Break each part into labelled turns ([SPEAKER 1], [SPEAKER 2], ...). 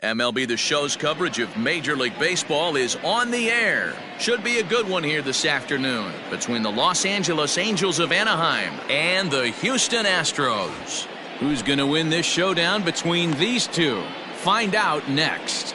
[SPEAKER 1] MLB The Show's coverage of Major League Baseball is on the air. Should be a good one here this afternoon between the Los Angeles Angels of Anaheim and the Houston Astros. Who's going to win this showdown between these two? Find out next.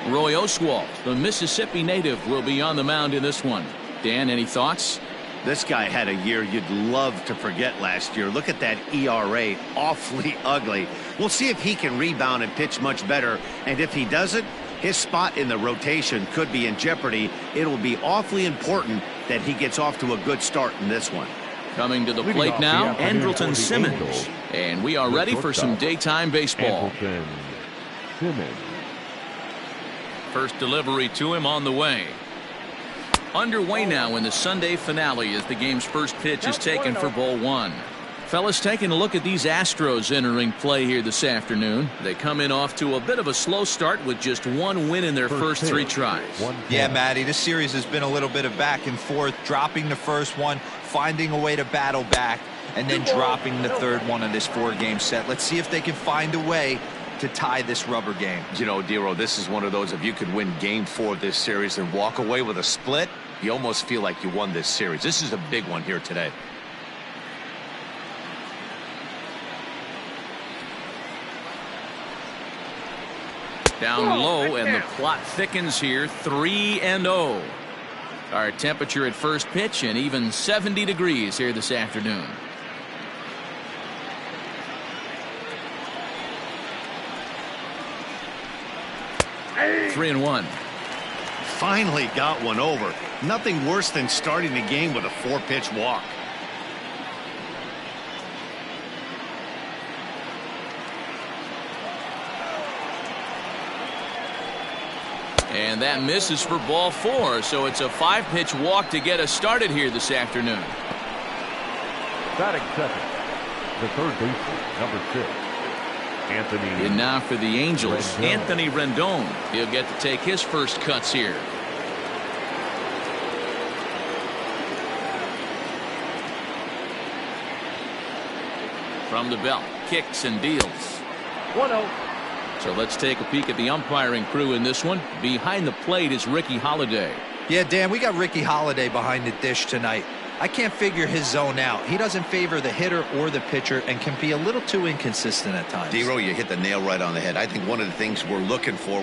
[SPEAKER 1] Roy Oswalt, the Mississippi native, will be on the mound in this one. Dan, any thoughts?
[SPEAKER 2] This guy had a year you'd love to forget last year. Look at that ERA, awfully ugly. We'll see if he can rebound and pitch much better. And if he doesn't, his spot in the rotation could be in jeopardy. It'll be awfully important that he gets off to a good start in this one.
[SPEAKER 1] Coming to the plate now, Andrelton Simmons. And we are ready for some daytime baseball. First delivery to him on the way. Underway now in the Sunday finale as the game's first pitch is taken for ball one. Fellas, taking a look at these Astros entering play here this afternoon. They come in off to a bit of a slow start with just one win in their first three tries.
[SPEAKER 3] Yeah, Matty, this series has been a little bit of back and forth, dropping the first one, finding a way to battle back, and then dropping the third one in this four-game set. Let's see if they can find a way to tie this rubber game.
[SPEAKER 4] You know, Dero, this is one of those, if you could win game 4 of this series and walk away with a split, you almost feel like you won this series. This is a big one here today.
[SPEAKER 1] Down low, and the plot thickens here, 3-0. Our temperature at first pitch, and even 70 degrees here this afternoon. Three and one.
[SPEAKER 2] Finally got one over. Nothing worse than starting the game with a 4-pitch walk.
[SPEAKER 1] And that misses for ball 4, so it's a 5-pitch walk to get us started here this afternoon.
[SPEAKER 5] Batting second, the third baseman, number 6. Anthony.
[SPEAKER 1] And now for the Angels, Rendon. Anthony Rendon. He'll get to take his first cuts here. From the belt, kicks and deals.
[SPEAKER 5] 1-0.
[SPEAKER 1] So let's take a peek at the umpiring crew in this one. Behind the plate is Ricky Holiday.
[SPEAKER 3] Yeah, Dan, we got Ricky Holiday behind the dish tonight. I can't figure his zone out. He doesn't favor the hitter or the pitcher and can be a little too inconsistent at times.
[SPEAKER 2] Dero, you hit the nail right on the head. I think one of the things we're looking for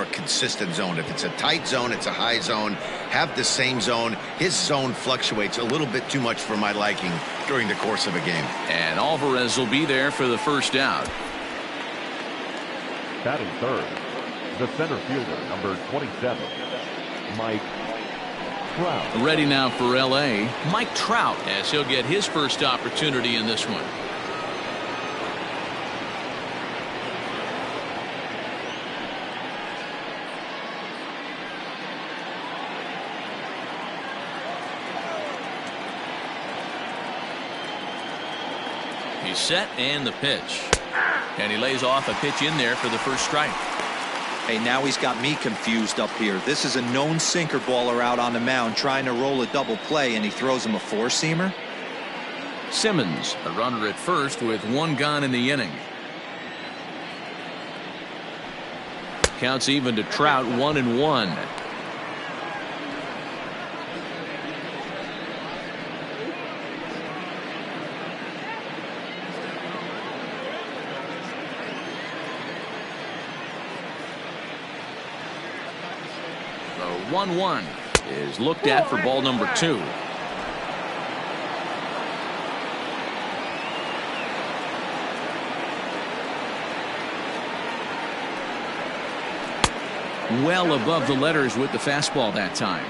[SPEAKER 2] a consistent zone. If it's a tight zone, it's a high zone. Have the same zone. His zone fluctuates a little bit too much for my liking during the course of a game.
[SPEAKER 1] And Alvarez will be there for the first out.
[SPEAKER 5] Batting third, the center fielder, number 27, Mike Trout.
[SPEAKER 1] Ready now for L.A., Mike Trout, as he'll get his first opportunity in this one. He's set, and the pitch. And he lays off a pitch in there for the first strike.
[SPEAKER 3] Hey, now he's got me confused up here. This is a known sinker baller out on the mound trying to roll a double play, and he throws him a four-seamer.
[SPEAKER 1] Simmons, a runner at first with one gone in the inning. Counts even to Trout, 1-1. The 1-1 is looked at for ball number 2. Well above the letters with the fastball that time.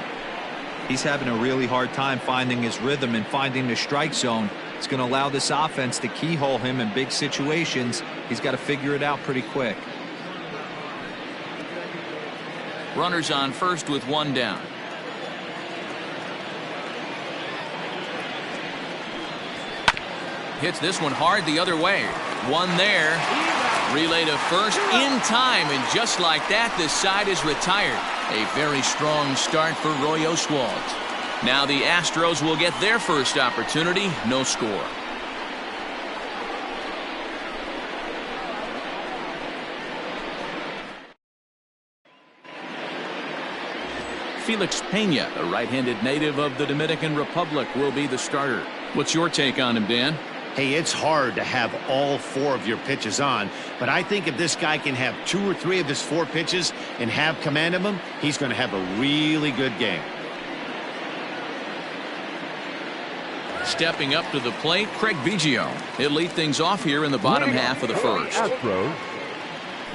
[SPEAKER 3] He's having a really hard time finding his rhythm and finding the strike zone. It's going to allow this offense to keyhole him in big situations. He's got to figure it out pretty quick.
[SPEAKER 1] Runners on first with one down. Hits this one hard the other way. One there. Relay to first in time, and just like that, this side is retired. A very strong start for Roy Oswalt. Now the Astros will get their first opportunity. No score. Felix Pena, a right-handed native of the Dominican Republic, will be the starter. What's your take on him, Dan?
[SPEAKER 2] Hey, it's hard to have all 4 of your pitches on, but I think if this guy can have 2 or 3 of his 4 pitches and have command of them, he's going to have a really good game.
[SPEAKER 1] Stepping up to the plate, Craig Biggio. He'll lead things off here in the bottom half of the first.
[SPEAKER 5] Astros,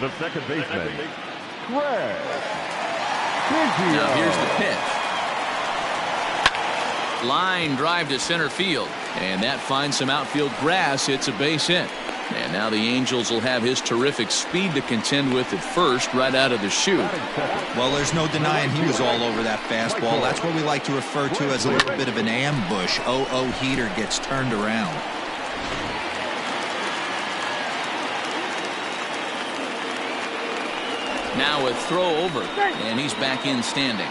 [SPEAKER 5] the second baseman, Craig Biggio.
[SPEAKER 1] Now here's the pitch. Line drive to center field, and that finds some outfield grass. It's a base hit. And now the Angels will have his terrific speed to contend with at first right out of the chute.
[SPEAKER 3] Well, there's no denying he was all over that fastball. That's what we like to refer to as a little bit of an ambush. Oh, heater gets turned around.
[SPEAKER 1] Now a throw over, and he's back in standing.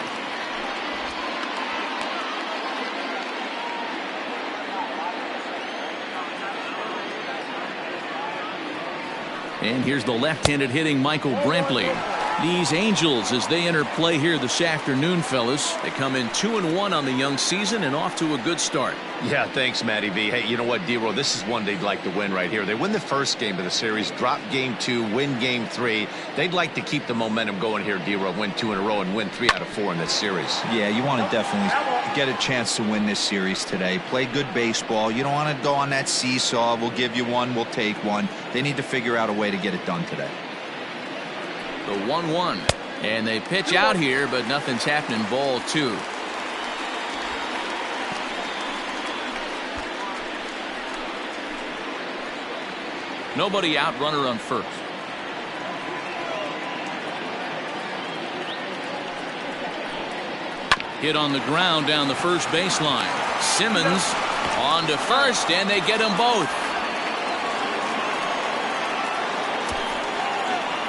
[SPEAKER 1] And here's the left-handed hitting Michael Brantley. These Angels, as they enter play here this afternoon, fellas, they come in 2-1 on the young season and off to a good start.
[SPEAKER 4] Yeah, thanks, Matty V. Hey, you know what, D-Roll? This is one they'd like to win right here. They win the first game of the series, drop game 2, win game 3. They'd like to keep the momentum going here, D-Roll, win 2 in a row and win 3 out of 4 in this series.
[SPEAKER 3] Yeah, you want to definitely get a chance to win this series today. Play good baseball. You don't want to go on that seesaw. We'll give you one, we'll take one. They need to figure out a way to get it done today.
[SPEAKER 1] The 1-1. And they pitch out here, but nothing's happening. Ball 2. Nobody out, runner on first. Hit on the ground down the first baseline. Simmons on to first, and they get them both.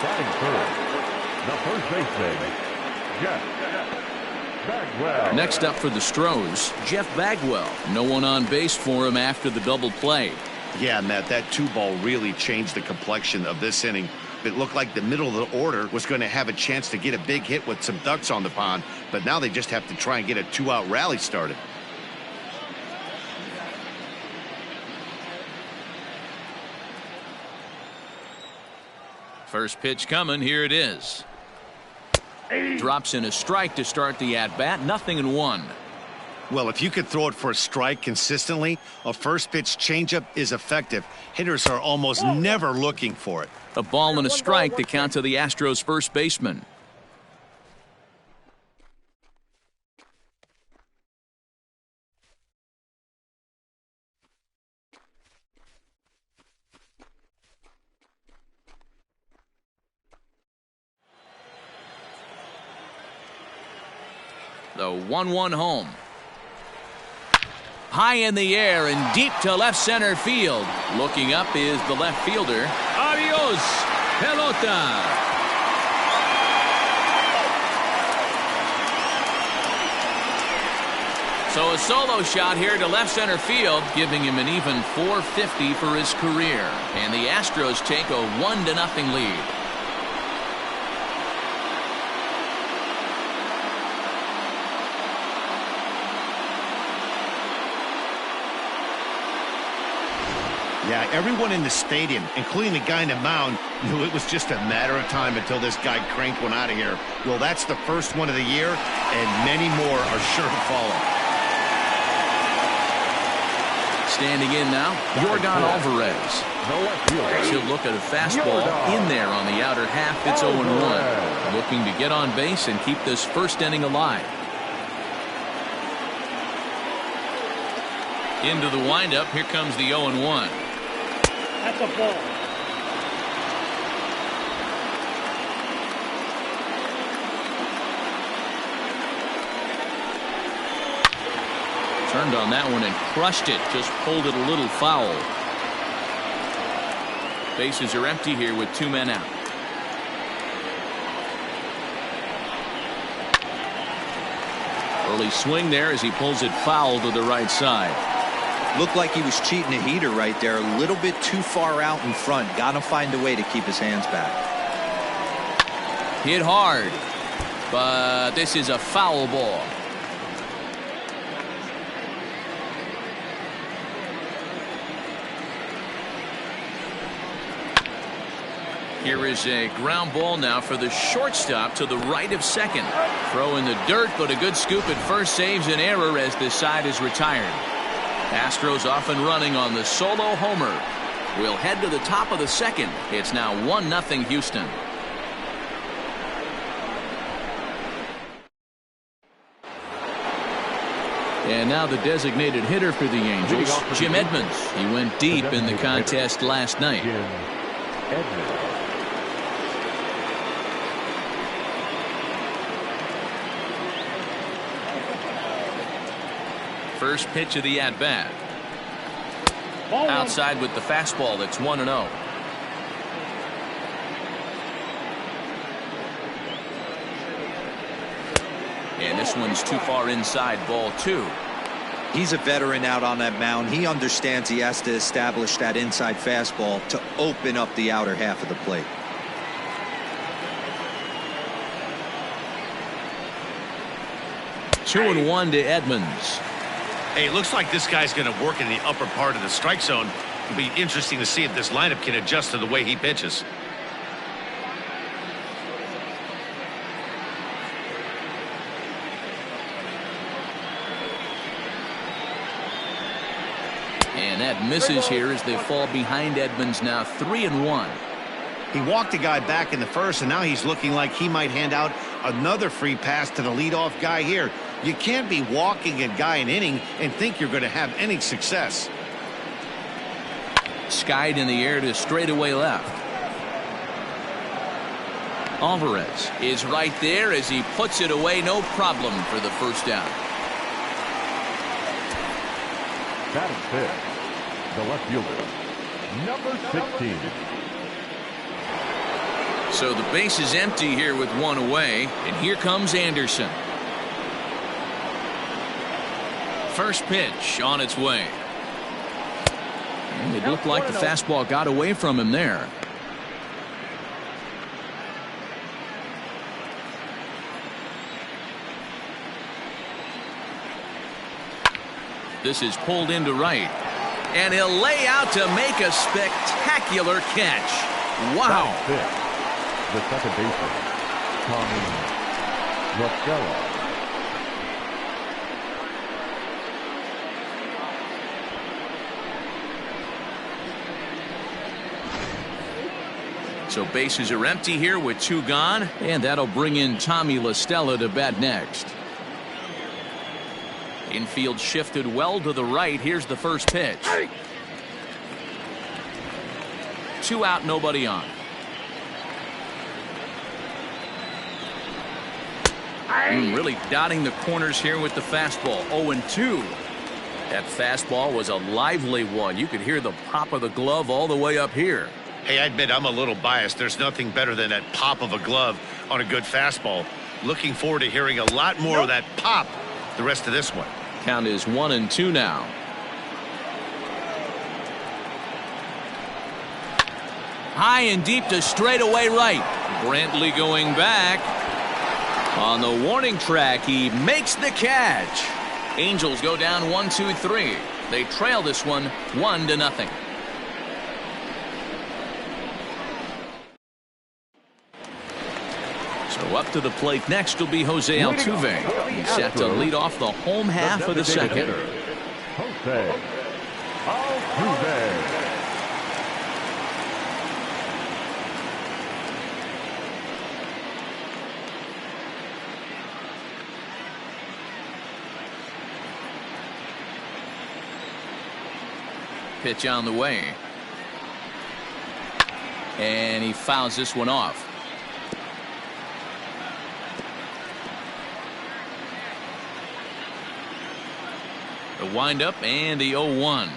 [SPEAKER 5] Batting third, the first baseman, Jeff Bagwell.
[SPEAKER 1] Next up for the Astros, Jeff Bagwell. No one on base for him after the double play.
[SPEAKER 2] Yeah, Matt, that 2-ball really changed the complexion of this inning. It looked like the middle of the order was going to have a chance to get a big hit with some ducks on the pond, but now they just have to try and get a 2-out rally started.
[SPEAKER 1] First pitch coming. Here it is. Drops in a strike to start the at-bat. 0-1.
[SPEAKER 2] Well, if you could throw it for a strike consistently, a first pitch changeup is effective. Hitters are almost never looking for it.
[SPEAKER 1] A ball and a strike to count to the Astros first baseman. The 1-1 home. High in the air and deep to left center field. Looking up is the left fielder. Adios, pelota. So a solo shot here to left center field, giving him an even .450 for his career. And the Astros take a 1-0 lead.
[SPEAKER 2] Yeah, everyone in the stadium, including the guy in the mound, knew it was just a matter of time until this guy cranked one out of here. Well, that's the first one of the year, and many more are sure to follow.
[SPEAKER 1] Standing in now, Yordan Alvarez. He'll look at a fastball in there on the outer half. It's 0-1. Looking to get on base and keep this first inning alive. Into the windup. Here comes the 0-1.
[SPEAKER 6] That's a ball.
[SPEAKER 1] Turned on that one and crushed it. Just pulled it a little foul. Bases are empty here with 2 men out. Early swing there as he pulls it foul to the right side.
[SPEAKER 3] Looked like he was cheating a heater right there. A little bit too far out in front. Got to find a way to keep his hands back.
[SPEAKER 1] Hit hard, but this is a foul ball. Here is a ground ball now for the shortstop to the right of second. Throw in the dirt, but a good scoop at first saves an error as this side is retired. Astros off and running on the solo homer. We'll head to the top of the second. It's now 1-0 Houston. And now the designated hitter for the Angels, Jim Edmonds. He went deep in the contest last night. First pitch of the at-bat. Outside with the fastball. That's 1-0. And this one's too far inside, ball 2.
[SPEAKER 3] He's a veteran out on that mound. He understands he has to establish that inside fastball to open up the outer half of the plate.
[SPEAKER 1] Two and 1 to Edmonds.
[SPEAKER 2] Hey, it looks like this guy's going to work in the upper part of the strike zone. It'll be interesting to see if this lineup can adjust to the way he pitches.
[SPEAKER 1] And that misses here as they fall behind Edmonds, now 3 and 1.
[SPEAKER 2] He walked a guy back in the first, and now he's looking like he might hand out another free pass to the leadoff guy here. You can't be walking a guy an inning and think you're going to have any success.
[SPEAKER 1] Skied in the air to straightaway left. Alvarez is right there as he puts it away, no problem for the first down.
[SPEAKER 5] That is the left fielder, number 16.
[SPEAKER 1] So the base is empty here with one away, and here comes Anderson. First pitch on its way. And it looked like the fastball got away from him there. This is pulled into right. And he'll lay out to make a spectacular catch. Wow.
[SPEAKER 5] The second baseman, Tommy Marcelo.
[SPEAKER 1] So bases are empty here with 2 gone, and that'll bring in Tommy La Stella to bat next. Infield shifted well to the right. Here's the first pitch. 2 out, nobody on. Really dotting the corners here with the fastball. 0-2. That fastball was a lively one. You could hear the pop of the glove all the way up here.
[SPEAKER 2] Hey, I admit I'm a little biased. There's nothing better than that pop of a glove on a good fastball. Looking forward to hearing a lot more of that pop the rest of this one.
[SPEAKER 1] Count is 1-2 now. High and deep to straightaway right. Brantley going back. On the warning track, he makes the catch. Angels go down 1-2-3. They trail this one 1-0. So up to the plate next will be Jose Altuve. He's set to lead off the home half of the second.
[SPEAKER 5] Jose Altuve.
[SPEAKER 1] Pitch on the way. And he fouls this one off. The windup and the 0-1.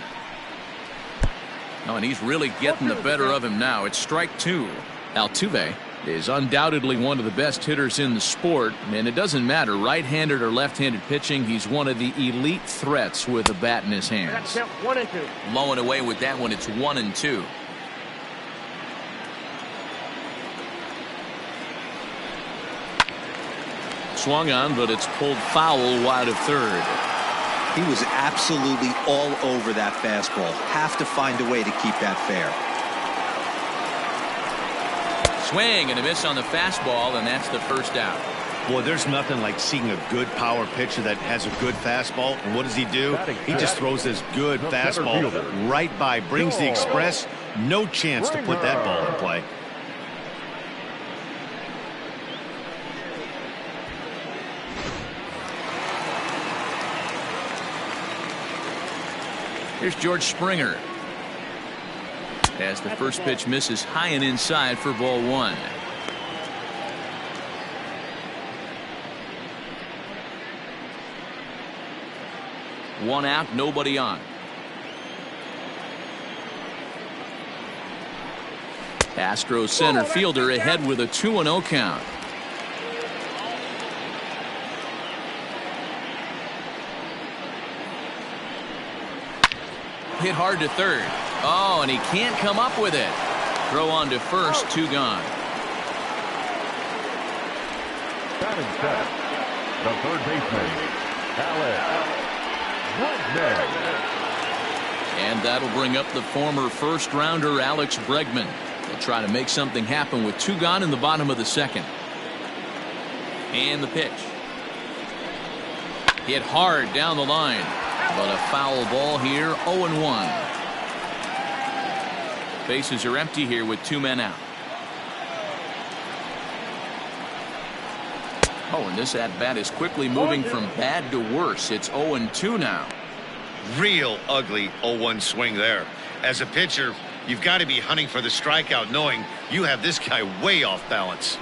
[SPEAKER 1] Oh, and he's really getting the better of him now. It's strike 2. Altuve is undoubtedly one of the best hitters in the sport, and it doesn't matter right-handed or left-handed pitching. He's one of the elite threats with a bat in his hands.
[SPEAKER 6] 1 and 2.
[SPEAKER 1] Low and away with that one. It's 1-2. Swung on, but it's pulled foul wide of third.
[SPEAKER 3] He was absolutely all over that fastball. Have to find a way to keep that fair.
[SPEAKER 1] Swing and a miss on the fastball, and that's the first out.
[SPEAKER 2] Boy, there's nothing like seeing a good power pitcher that has a good fastball. And what does he do? He just throws this good fastball right by, brings the express. No chance to put that ball in play.
[SPEAKER 1] Here's George Springer. As the first pitch misses high and inside for ball 1. One out, nobody on. Astros center fielder ahead with a 2-0 count. Hit hard to third. Oh, and he can't come up with it. Throw on to first, 2 gone.
[SPEAKER 5] Batting seventh, the third baseman, Alex Bregman.
[SPEAKER 1] And that'll bring up the former first-rounder Alex Bregman. He'll try to make something happen with 2 gone in the bottom of the second. And the pitch. Hit hard down the line. But a foul ball here, 0-1. Bases are empty here with 2 men out. Oh, and this at-bat is quickly moving from bad to worse. It's 0-2 now.
[SPEAKER 2] Real ugly 0-1 swing there. As a pitcher, you've got to be hunting for the strikeout, knowing you have this guy way off balance.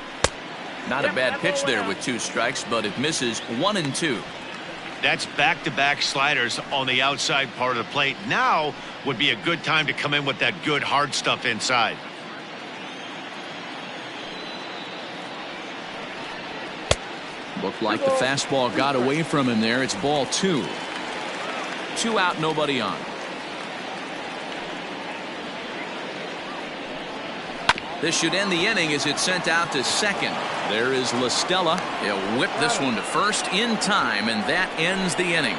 [SPEAKER 1] Not a bad pitch there with 2 strikes, but it misses 1-2.
[SPEAKER 2] That's back-to-back sliders on the outside part of the plate. Now would be a good time to come in with that good hard stuff inside.
[SPEAKER 1] Looked like the fastball got away from him there. It's ball 2. 2 out, nobody on. This should end the inning as it's sent out to second. There is La Stella. He'll whip this one to first in time, and that ends the inning.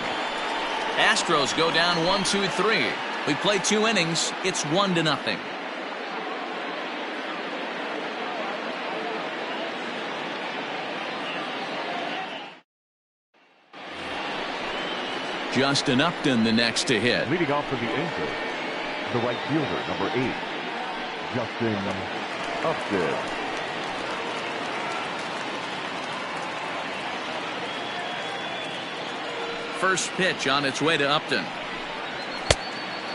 [SPEAKER 1] Astros go down 1-2-3. We play 2 innings. It's 1-0. Justin Upton the next to hit.
[SPEAKER 5] Leading off for the Angels, the right fielder, number 8, Justin Upton.
[SPEAKER 1] First pitch on its way to Upton.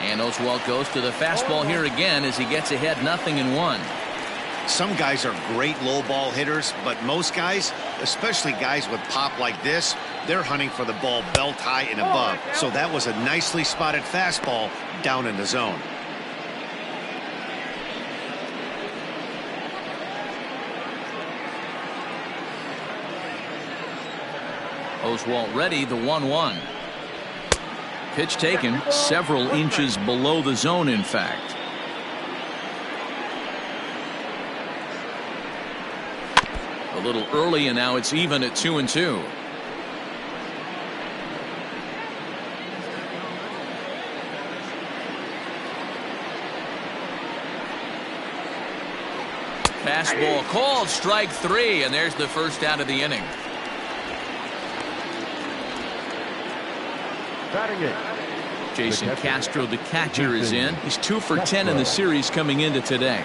[SPEAKER 1] And Oswalt goes to the fastball here again as he gets ahead 0-1.
[SPEAKER 2] Some guys are great low ball hitters, but most guys, especially guys with pop like this, they're hunting for the ball belt high and above. So that was a nicely spotted fastball down in the zone.
[SPEAKER 1] Oswalt ready, the 1-1. Pitch taken several inches below the zone, in fact. A little early, and now it's even at 2-2. Fastball called, strike 3, and there's the first out of the inning.
[SPEAKER 5] Batting it,
[SPEAKER 1] Jason Castro, the catcher, is in. He's 2 for 10 in the series coming into today.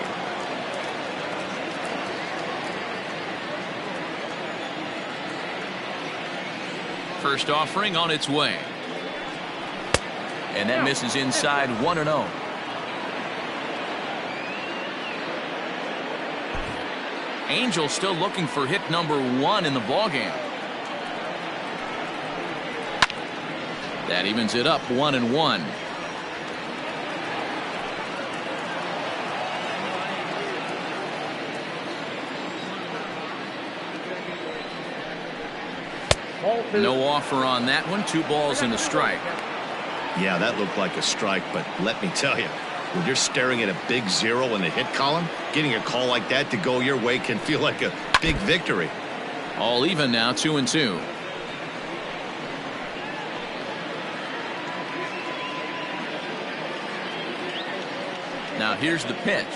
[SPEAKER 1] First offering on its way. And that misses inside, 1-0. Angels still looking for hit number 1 in the ballgame. That evens it up, 1-1. No offer on that one. 2 balls and a strike.
[SPEAKER 2] Yeah, that looked like a strike, but let me tell you, when you're staring at a big 0 in the hit column, getting a call like that to go your way can feel like a big victory.
[SPEAKER 1] All even now, 2-2. Now here's the pitch.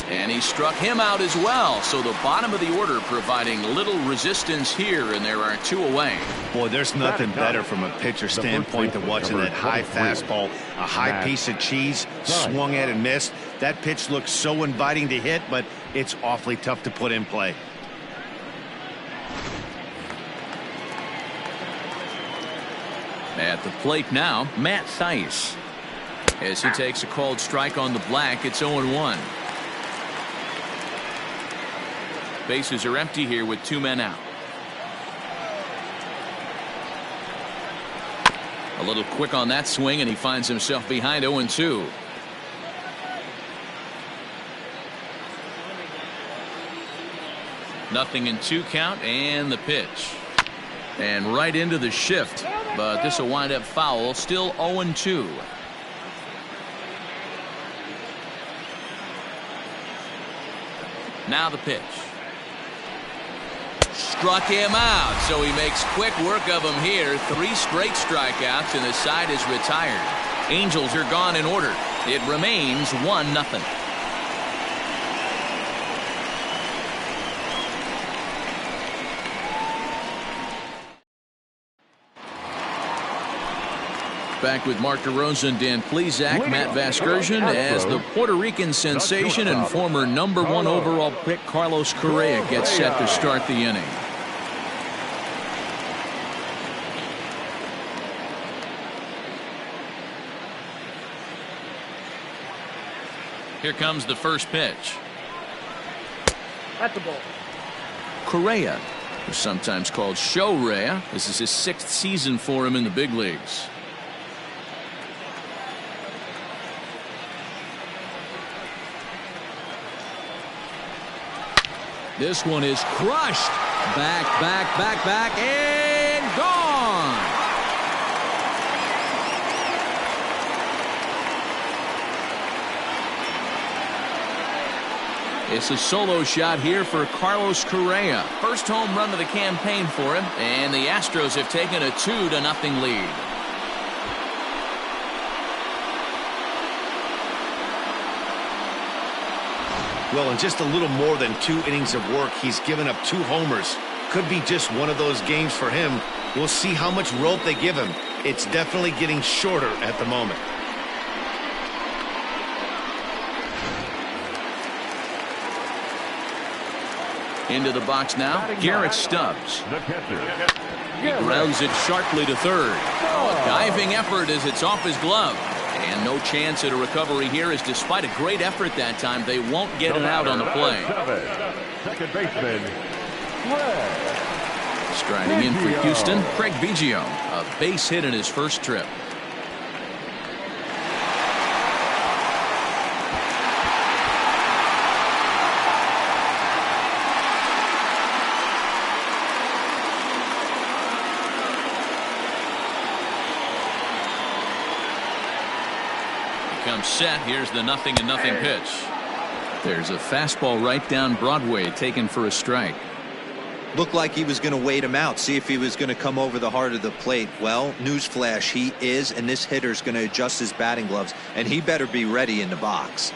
[SPEAKER 1] And he struck him out as well. So the bottom of the order providing little resistance here, and there are 2 away.
[SPEAKER 2] Boy, there's nothing better from a pitcher standpoint than watching that high fastball, a high piece of cheese, swung at and missed. That pitch looks so inviting to hit, but it's awfully tough to put in play.
[SPEAKER 1] At the plate now, Matt Thaiss. As he takes a called strike on the black, it's 0-1. Bases are empty here with 2 men out. A little quick on that swing, and he finds himself behind 0-2. Nothing in 2 count, and the pitch. And right into the shift, but this will wind up foul. Still 0-2. Now the pitch. Struck him out, so he makes quick work of him here. 3 straight strikeouts, and the side is retired. Angels are gone in order. It remains 1-0. Back with Mark DeRosa, Dan Plesac, Matt Vasgersian, as the Puerto Rican sensation and former #1 overall pick Carlos Correa gets set to start the inning. Here comes the first pitch.
[SPEAKER 6] At the ball.
[SPEAKER 1] Correa, who's sometimes called Show Rea. This is his 6th season for him in the big leagues. This one is crushed. Back, and gone. It's a solo shot here for Carlos Correa. First home run of the campaign for him, and the Astros have taken a 2-0 lead.
[SPEAKER 2] Well, in just a little more than 2 innings of work, he's given up 2 homers. Could be just one of those games for him. We'll see how much rope they give him. It's definitely getting shorter at the moment.
[SPEAKER 1] Into the box now, Garrett Stubbs. He grounds it sharply to third. A diving effort as it's off his glove. And no chance at a recovery here, as despite a great effort that time, they won't get it out on the play.
[SPEAKER 5] Second baseman,
[SPEAKER 1] Striding in for Houston, Craig Biggio. A base hit in his first trip. Comes set. Here's the 0-0 pitch. There's a fastball right down Broadway, taken for a strike.
[SPEAKER 3] Looked like he was going to wait him out, see if he was going to come over the heart of the plate. Well, newsflash, he is, and this hitter's going to adjust his batting gloves, and he better be ready in the box.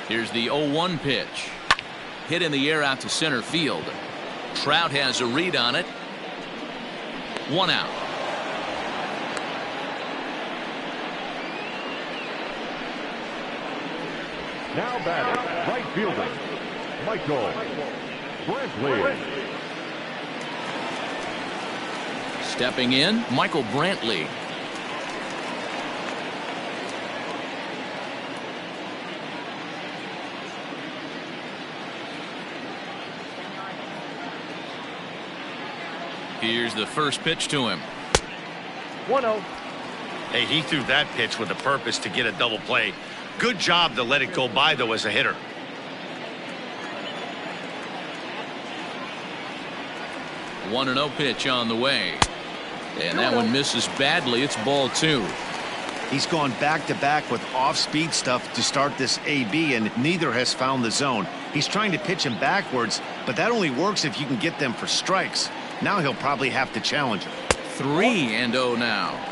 [SPEAKER 1] Here's the 0-1 pitch. Hit in the air out to center field. Trout has a read on it. 1 out.
[SPEAKER 5] now batting, right fielder, Michael Brantley.
[SPEAKER 1] Stepping in, Michael Brantley. Here's the first pitch to him.
[SPEAKER 6] 1-0.
[SPEAKER 2] Hey, he threw that pitch with a purpose to get a double play. Good job to let it go by, though, as a hitter.
[SPEAKER 1] 1-0 pitch on the way. And that one misses badly. It's ball 2.
[SPEAKER 2] He's gone back-to-back with off-speed stuff to start this AB, and neither has found the zone. He's trying to pitch him backwards, but that only works if you can get them for strikes. Now he'll probably have to challenge him.
[SPEAKER 1] 3-0 now.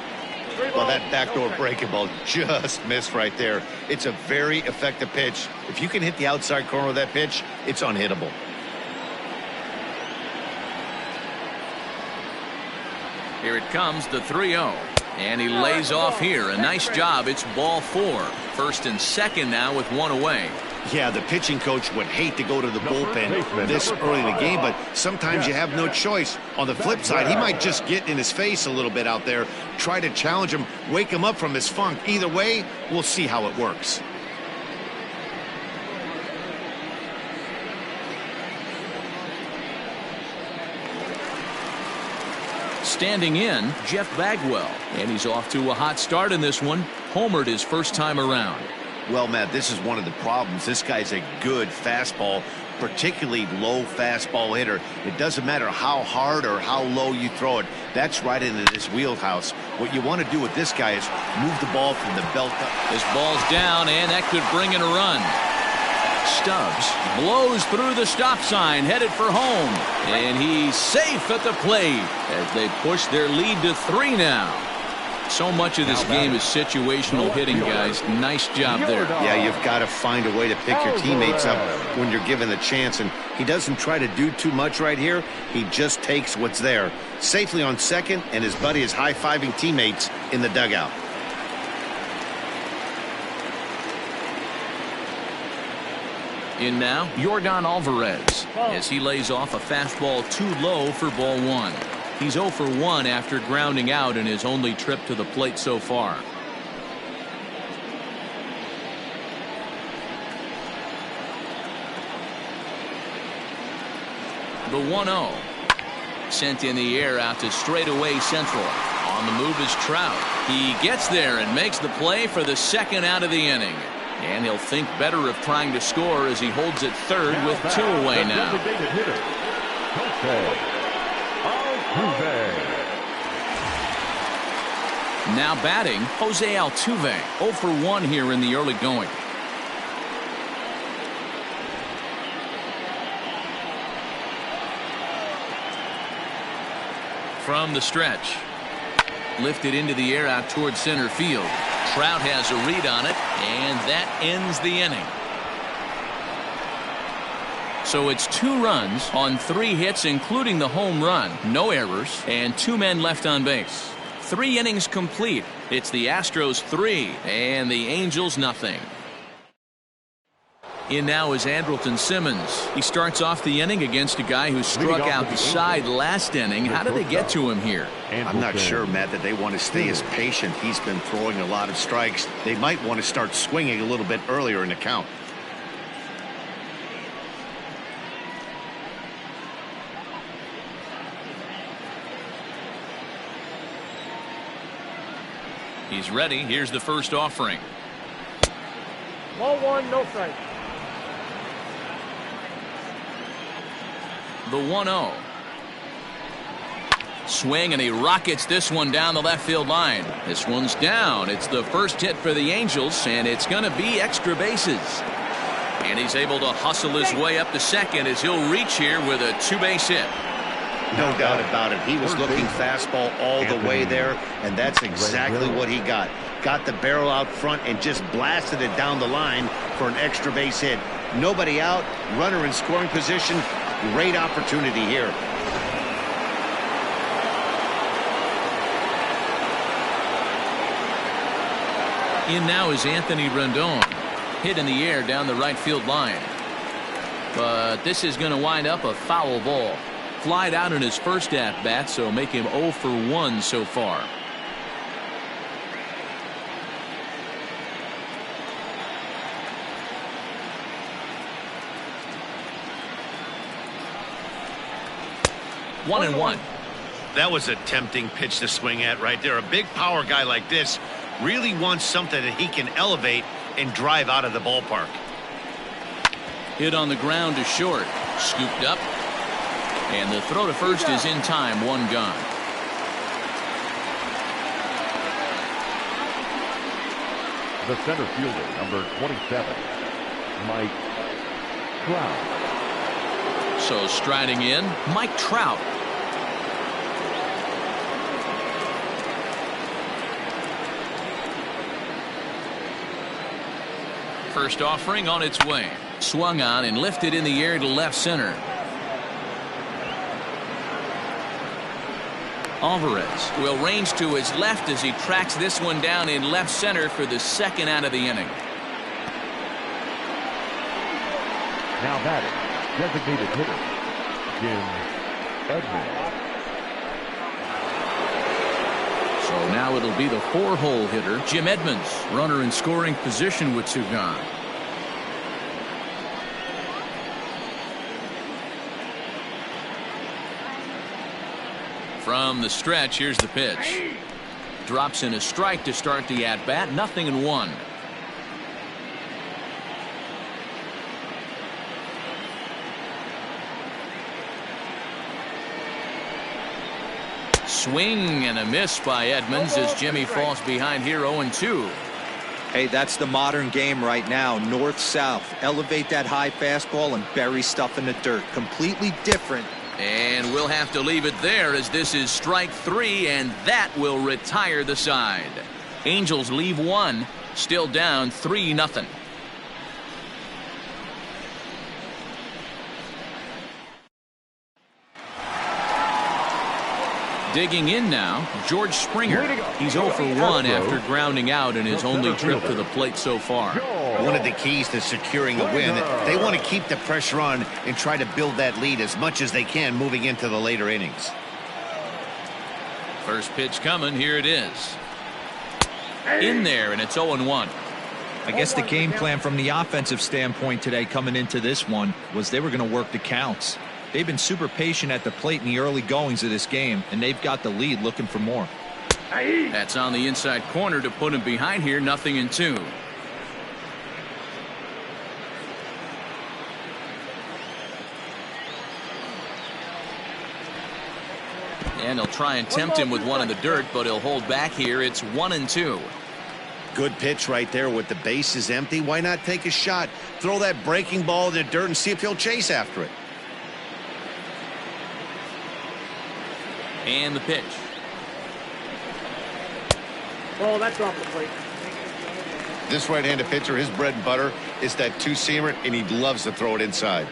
[SPEAKER 2] Well, that backdoor breaking ball just missed right there. It's a very effective pitch. If you can hit the outside corner of that pitch, it's unhittable.
[SPEAKER 1] Here it comes, the 3-0. And he lays off here. A nice job. It's ball 4. First and second now with 1 away.
[SPEAKER 2] Yeah, the pitching coach would hate to go to the bullpen this early in the game, but sometimes you have no choice. On the flip side, he might just get in his face a little bit out there, try to challenge him, wake him up from his funk. Either way, we'll see how it works.
[SPEAKER 1] Standing in, Jeff Bagwell. And he's off to a hot start in this one. Homered his first time around.
[SPEAKER 2] Well, Matt, this is one of the problems. This guy's a good fastball, particularly low fastball hitter. It doesn't matter how hard or how low you throw it. That's right into this wheelhouse. What you want to do with this guy is move the ball from the belt up.
[SPEAKER 1] This ball's down, and that could bring in a run. Stubbs blows through the stop sign, headed for home. And he's safe at the plate as they push their lead to 3 now. So much of this game is situational hitting, guys. Nice job there.
[SPEAKER 2] Yeah, you've got to find a way to pick your teammates up when you're given the chance. And he doesn't try to do too much right here. He just takes what's there. Safely on second, and his buddy is high-fiving teammates in the dugout.
[SPEAKER 1] In now, Yordan Alvarez as he lays off a fastball too low for ball 1. He's 0 for 1 after grounding out in his only trip to the plate so far. The 1-0 sent in the air out to straightaway central. On the move is Trout. He gets there and makes the play for the second out of the inning. And he'll think better of trying to score as he holds it third with 2 away now. Now batting, Jose Altuve. 0 for 1 here in the early going. From the stretch. Lifted into the air out towards center field. Trout has a read on it, and that ends the inning. So it's 2 runs on 3 hits, including the home run, no errors, and 2 men left on base. 3 innings complete. It's the Astros 3 and the Angels nothing. In now is Andrelton Simmons. He starts off the inning against a guy who struck out the side last inning. How did they get to him here?
[SPEAKER 2] I'm not sure, Matt, that they want to stay as patient. He's been throwing a lot of strikes. They might want to start swinging a little bit earlier in the count.
[SPEAKER 1] He's ready. Here's the first offering.
[SPEAKER 6] Ball 1, no strike.
[SPEAKER 1] The 1-0. Swing, and he rockets this one down the left field line. This one's down. It's the first hit for the Angels, and it's going to be extra bases. And he's able to hustle his way up to second as he'll reach here with a 2-base hit.
[SPEAKER 2] No doubt about it. He was looking fastball all the way there, and that's exactly what he got. Got the barrel out front and just blasted it down the line for an extra base hit. Nobody out, runner in scoring position. Great opportunity here.
[SPEAKER 1] In now is Anthony Rendon. Hit in the air down the right field line. But this is going to wind up a foul ball. Flied out in his first at-bat, so make him 0 for 1 so far. One and one.
[SPEAKER 2] That was a tempting pitch to swing at right there. A big power guy like this really wants something that he can elevate and drive out of the ballpark.
[SPEAKER 1] Hit on the ground to short. Scooped up. And the throw to first is in time. One gone.
[SPEAKER 5] The center fielder, number 27, Mike Trout.
[SPEAKER 1] So striding in, Mike Trout. First offering on its way. Swung on and lifted in the air to left center. Alvarez will range to his left as he tracks this one down in left center for the second out of the inning.
[SPEAKER 5] Now batting, designated hitter, Jim Edmonds.
[SPEAKER 1] So now it'll be the 4-hole hitter, Jim Edmonds. Runner in scoring position with 2 gone. From the stretch, here's the pitch. Drops in a strike to start the at-bat. 0-1. Swing and a miss by Edmonds as Jimmy falls behind here 0-2.
[SPEAKER 3] Hey, that's the modern game right now. North-south. Elevate that high fastball and bury stuff in the dirt. Completely different.
[SPEAKER 1] And we'll have to leave it there as this is strike 3, and that will retire the side. Angels leave 1, still down 3-0. Digging in now, George Springer. He's 0 for 1 after grounding out in his only trip to the plate so far.
[SPEAKER 2] One of the keys to securing a win, they want to keep the pressure on and try to build that lead as much as they can moving into the later innings.
[SPEAKER 1] First pitch coming, here it is. In there, and it's 0-1.
[SPEAKER 3] I guess the game plan from the offensive standpoint today coming into this one was they were going to work the counts. They've been super patient at the plate in the early goings of this game, and they've got the lead looking for more.
[SPEAKER 1] That's on the inside corner to put him behind here, 0-2. And he'll try and tempt him with one in the dirt, but he'll hold back here. It's 1-2.
[SPEAKER 2] Good pitch right there with the bases empty. Why not take a shot? Throw that breaking ball in the dirt and see if he'll chase after it.
[SPEAKER 1] And the pitch.
[SPEAKER 6] Oh, that's off the plate.
[SPEAKER 2] This right-handed pitcher, his bread and butter is that two-seamer, and he loves to throw it inside.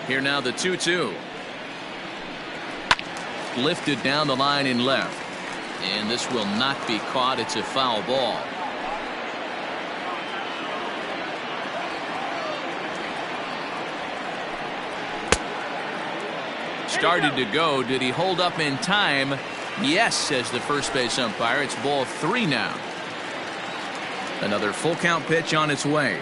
[SPEAKER 1] Here now the 2-2. Lifted down the line in left. And this will not be caught. It's a foul ball. Started to go. Did he hold up in time? Yes, says the first base umpire. It's ball 3 now. Another full count pitch on its way.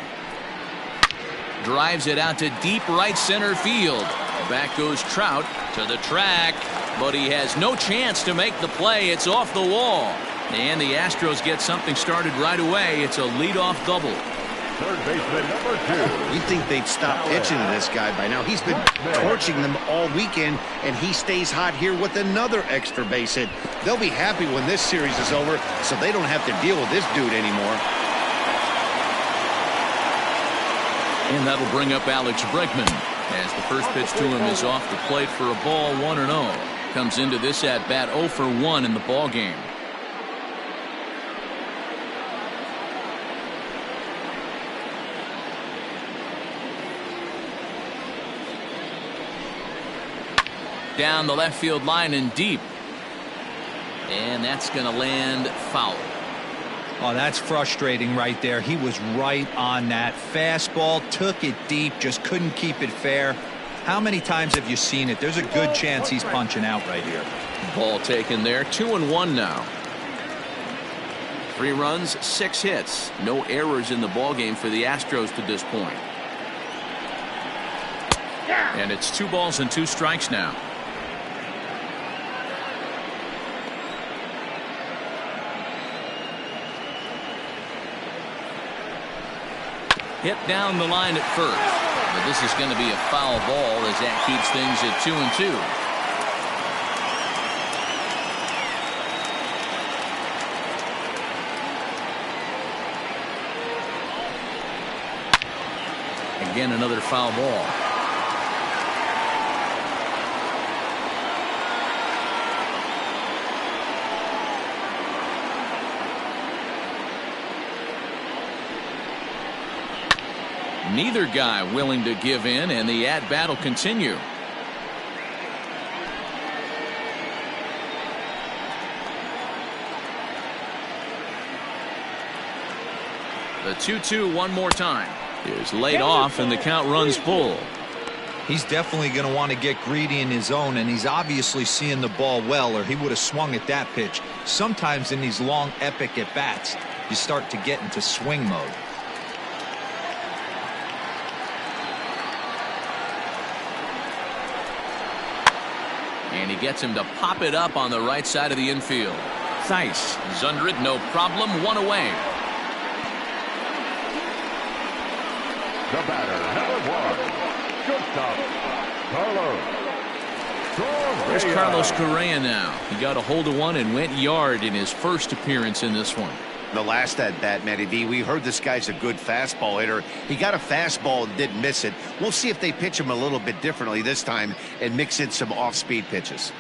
[SPEAKER 1] Drives it out to deep right center field. Back goes Trout to the track, but he has no chance to make the play. It's off the wall. And the Astros get something started right away. It's a leadoff double.
[SPEAKER 5] Third baseman number 2.
[SPEAKER 2] You'd think they'd stop pitching to this guy by now. He's been torching them all weekend, and he stays hot here with another extra base hit. They'll be happy when this series is over, so they don't have to deal with this dude anymore.
[SPEAKER 1] And that'll bring up Alex Bregman as the first pitch to him is off the plate for a ball, 1-0. Comes into this at bat 0 for 1 in the ball game. Down the left field line and deep. And that's going to land foul.
[SPEAKER 3] Oh, that's frustrating right there. He was right on that. Fastball, took it deep, just couldn't keep it fair. How many times have you seen it? There's a good chance he's punching out right here.
[SPEAKER 1] Ball taken there. 2-1 now. 3 runs, 6 hits. No errors in the ball game for the Astros to this point. And it's 2 balls and 2 strikes now. Hit down the line at first. But this is going to be a foul ball as that keeps things at 2-2. Again, another foul ball. Neither guy willing to give in, and the at-bat will continue. The 2-2 one more time is laid off, and the count runs full.
[SPEAKER 3] He's definitely going to want to get greedy in his zone, and he's obviously seeing the ball well, or he would have swung at that pitch. Sometimes in these long, epic at-bats, you start to get into swing mode.
[SPEAKER 1] And he gets him to pop it up on the right side of the infield. Theis is under it, no problem, one away.
[SPEAKER 5] The batter, number 1, shortstop, Carlos.
[SPEAKER 1] There's Carlos Correa now. He got a hold of one and went yard in his first appearance in this one.
[SPEAKER 2] The last at bat, Matty V, we heard this guy's a good fastball hitter. He got a fastball and didn't miss it. We'll see if they pitch him a little bit differently this time and mix in some off-speed pitches.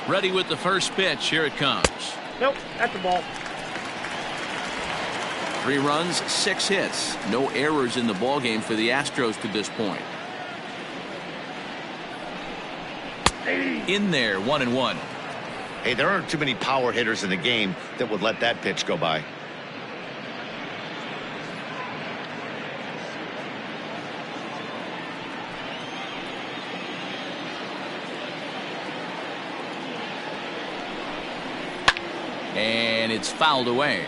[SPEAKER 1] Ready with the first pitch. Here it comes.
[SPEAKER 6] Nope, that's the ball.
[SPEAKER 1] 3 runs, 6 hits. No errors in the ballgame for the Astros to this point. In there, 1-1.
[SPEAKER 2] Hey, there aren't too many power hitters in the game that would let that pitch go by.
[SPEAKER 1] And it's fouled away.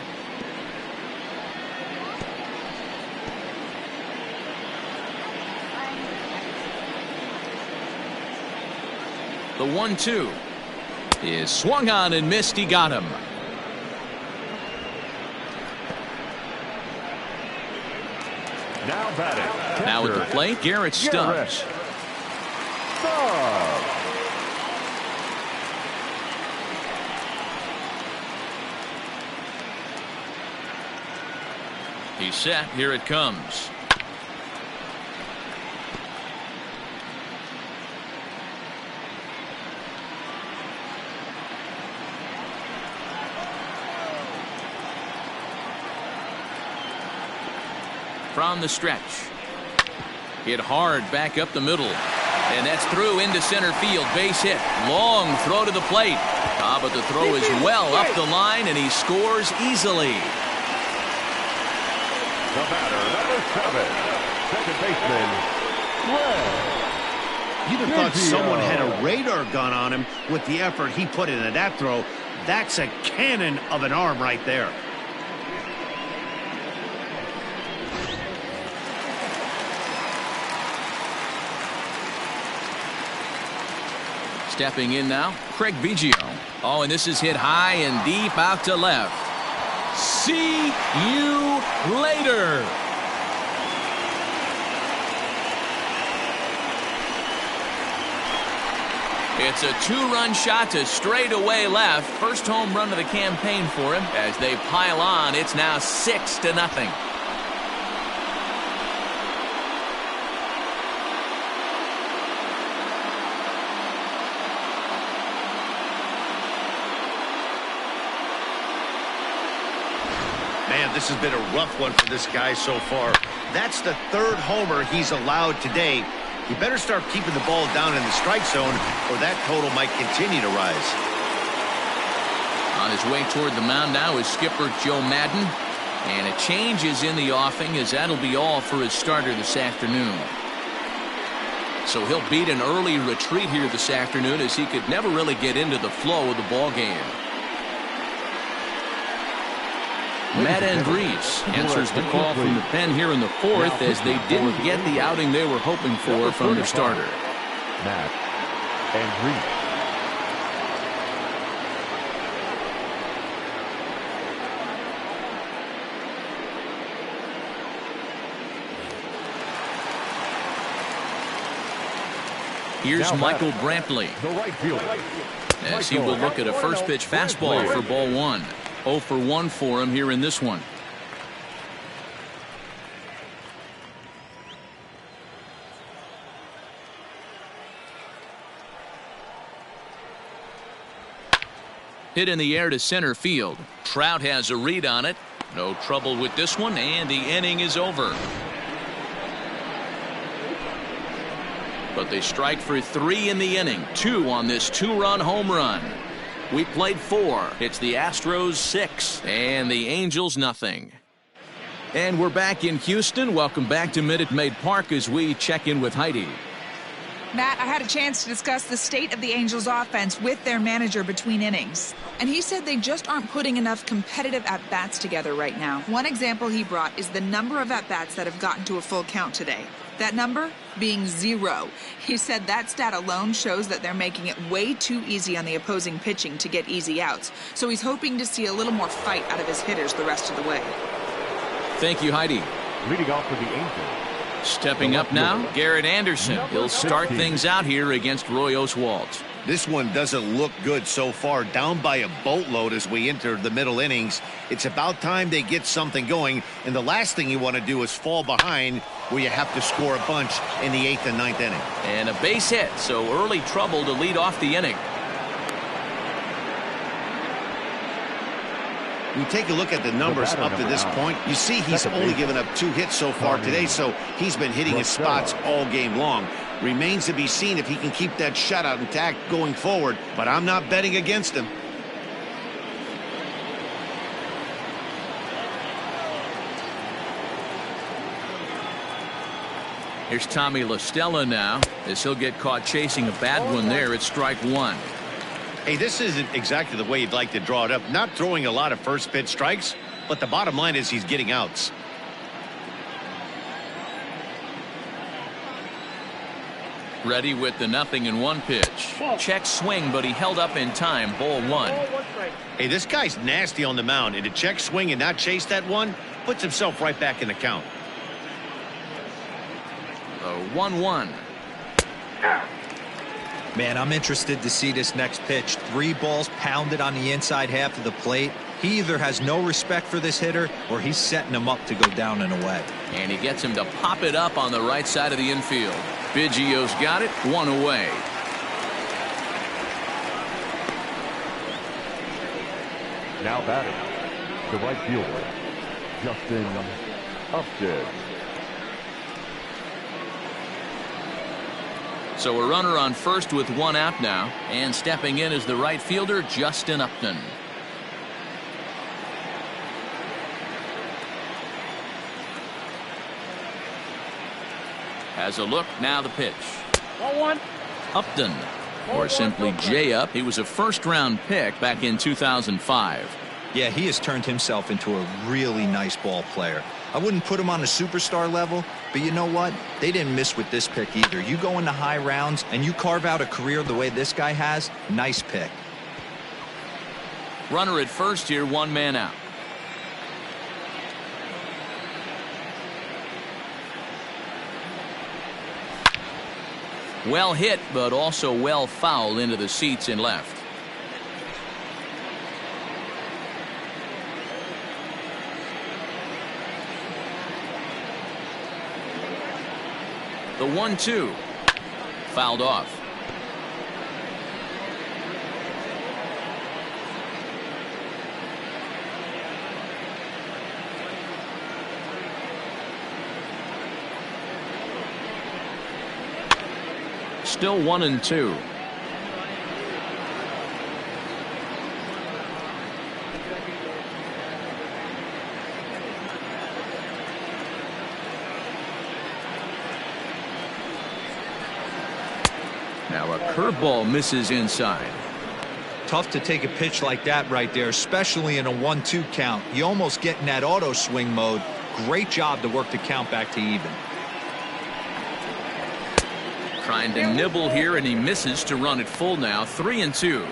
[SPEAKER 1] The 1-2 is swung on and missed. He got him.
[SPEAKER 5] Now batting.
[SPEAKER 1] Now at the plate, Garrett Stubbs. He's set. Here it comes. From the stretch. Hit hard back up the middle. And that's through into center field. Base hit. Long throw to the plate. But the throw is well up the line, and he scores easily.
[SPEAKER 5] The batter, number 7, second baseman,
[SPEAKER 2] You'd have thought someone had a radar gun on him with the effort he put into that throw. That's a cannon of an arm right there.
[SPEAKER 1] Stepping in now, Craig Biggio. Oh, and this is hit high and deep out to left. See you later. It's a 2-run shot to straightaway left. First home run of the campaign for him. As they pile on, it's now 6-0.
[SPEAKER 2] Man, this has been a rough one for this guy so far. That's the 3rd homer he's allowed today. He better start keeping the ball down in the strike zone, or that total might continue to rise.
[SPEAKER 1] On his way toward the mound now is skipper Joe Madden. And a change is in the offing, as that'll be all for his starter this afternoon. So he'll beat an early retreat here this afternoon, as he could never really get into the flow of the ball game. Matt Andriese answers the call from the pen here in the 4th, as they didn't get the outing they were hoping for from their starter.
[SPEAKER 5] Matt Andriese.
[SPEAKER 1] Here's
[SPEAKER 5] Now
[SPEAKER 1] Michael
[SPEAKER 5] batting,
[SPEAKER 1] Brantley,
[SPEAKER 5] the right fielder.
[SPEAKER 1] as he will look at a first pitch fastball for ball one. 0 for 1 for him here in this one. Hit in the air to center field. Trout has a read on it. No trouble with this one, and the inning is over. But they strike for 3 in the inning. 2 on this 2-run home run. We played 4. It's the Astros 6 and the Angels nothing. And we're back in Houston. Welcome back to Minute Maid Park as we check in with Heidi.
[SPEAKER 7] Matt, I had a chance to discuss the state of the Angels offense with their manager between innings. And he said they just aren't putting enough competitive at-bats together right now. One example he brought is the number of at-bats that have gotten to a full count today. That number being 0. He said that stat alone shows that they're making it way too easy on the opposing pitching to get easy outs. So he's hoping to see a little more fight out of his hitters the rest of the way.
[SPEAKER 1] Thank you, Heidi.
[SPEAKER 5] Leading off for the Angels.
[SPEAKER 1] Stepping up now, Garrett Anderson. He'll start things out here against Roy Oswalt.
[SPEAKER 2] This one doesn't look good so far. Down by a boatload as we enter the middle innings. It's about time they get something going. And the last thing you want to do is fall behind where you have to score a bunch in the 8th and 9th inning.
[SPEAKER 1] And a base hit, so early trouble to lead off the inning.
[SPEAKER 2] We take a look at the numbers up to this point. You see he's only given up 2 hits so far today, so he's been hitting his spots all game long. Remains to be seen if he can keep that shutout intact going forward, but I'm not betting against him.
[SPEAKER 1] Here's Tommy La Stella now, as he'll get caught chasing a bad one there at strike 1.
[SPEAKER 2] Hey, this isn't exactly the way you'd like to draw it up. Not throwing a lot of first pitch strikes, but the bottom line is he's getting outs.
[SPEAKER 1] Ready with the 0-1 pitch. Check swing, but he held up in time. Ball 1.
[SPEAKER 2] Hey, this guy's nasty on the mound, and to check swing and not chase that one puts himself right back in the count.
[SPEAKER 1] 1-1.
[SPEAKER 3] Man, I'm interested to see this next pitch. 3 balls pounded on the inside half of the plate. He either has no respect for this hitter or he's setting him up to go down and away.
[SPEAKER 1] And he gets him to pop it up on the right side of the infield. Biggio's got it. 1 away.
[SPEAKER 5] Now batting, the right fielder, Justin Upton.
[SPEAKER 1] So a runner on first with 1 out now, and stepping in is the right fielder, Justin Upton. Has a look, now the pitch.
[SPEAKER 6] 1-1.
[SPEAKER 1] Upton, or simply J-Up. He was a first-round pick back in 2005.
[SPEAKER 3] Yeah, he has turned himself into a really nice ball player. I wouldn't put him on a superstar level, but you know what? They didn't miss with this pick either. You go into high rounds and you carve out a career the way this guy has, nice pick.
[SPEAKER 1] Runner at first here, 1 man out. Well hit, but also well fouled into the seats in left. The 1-2 fouled off. Still 1-2. Now a curveball misses inside.
[SPEAKER 3] Tough to take a pitch like that right there, especially in a 1-2 count. You almost get in that auto swing mode. Great job to work the count back to even.
[SPEAKER 1] Trying to nibble here, and he misses to run it full now. 3-2.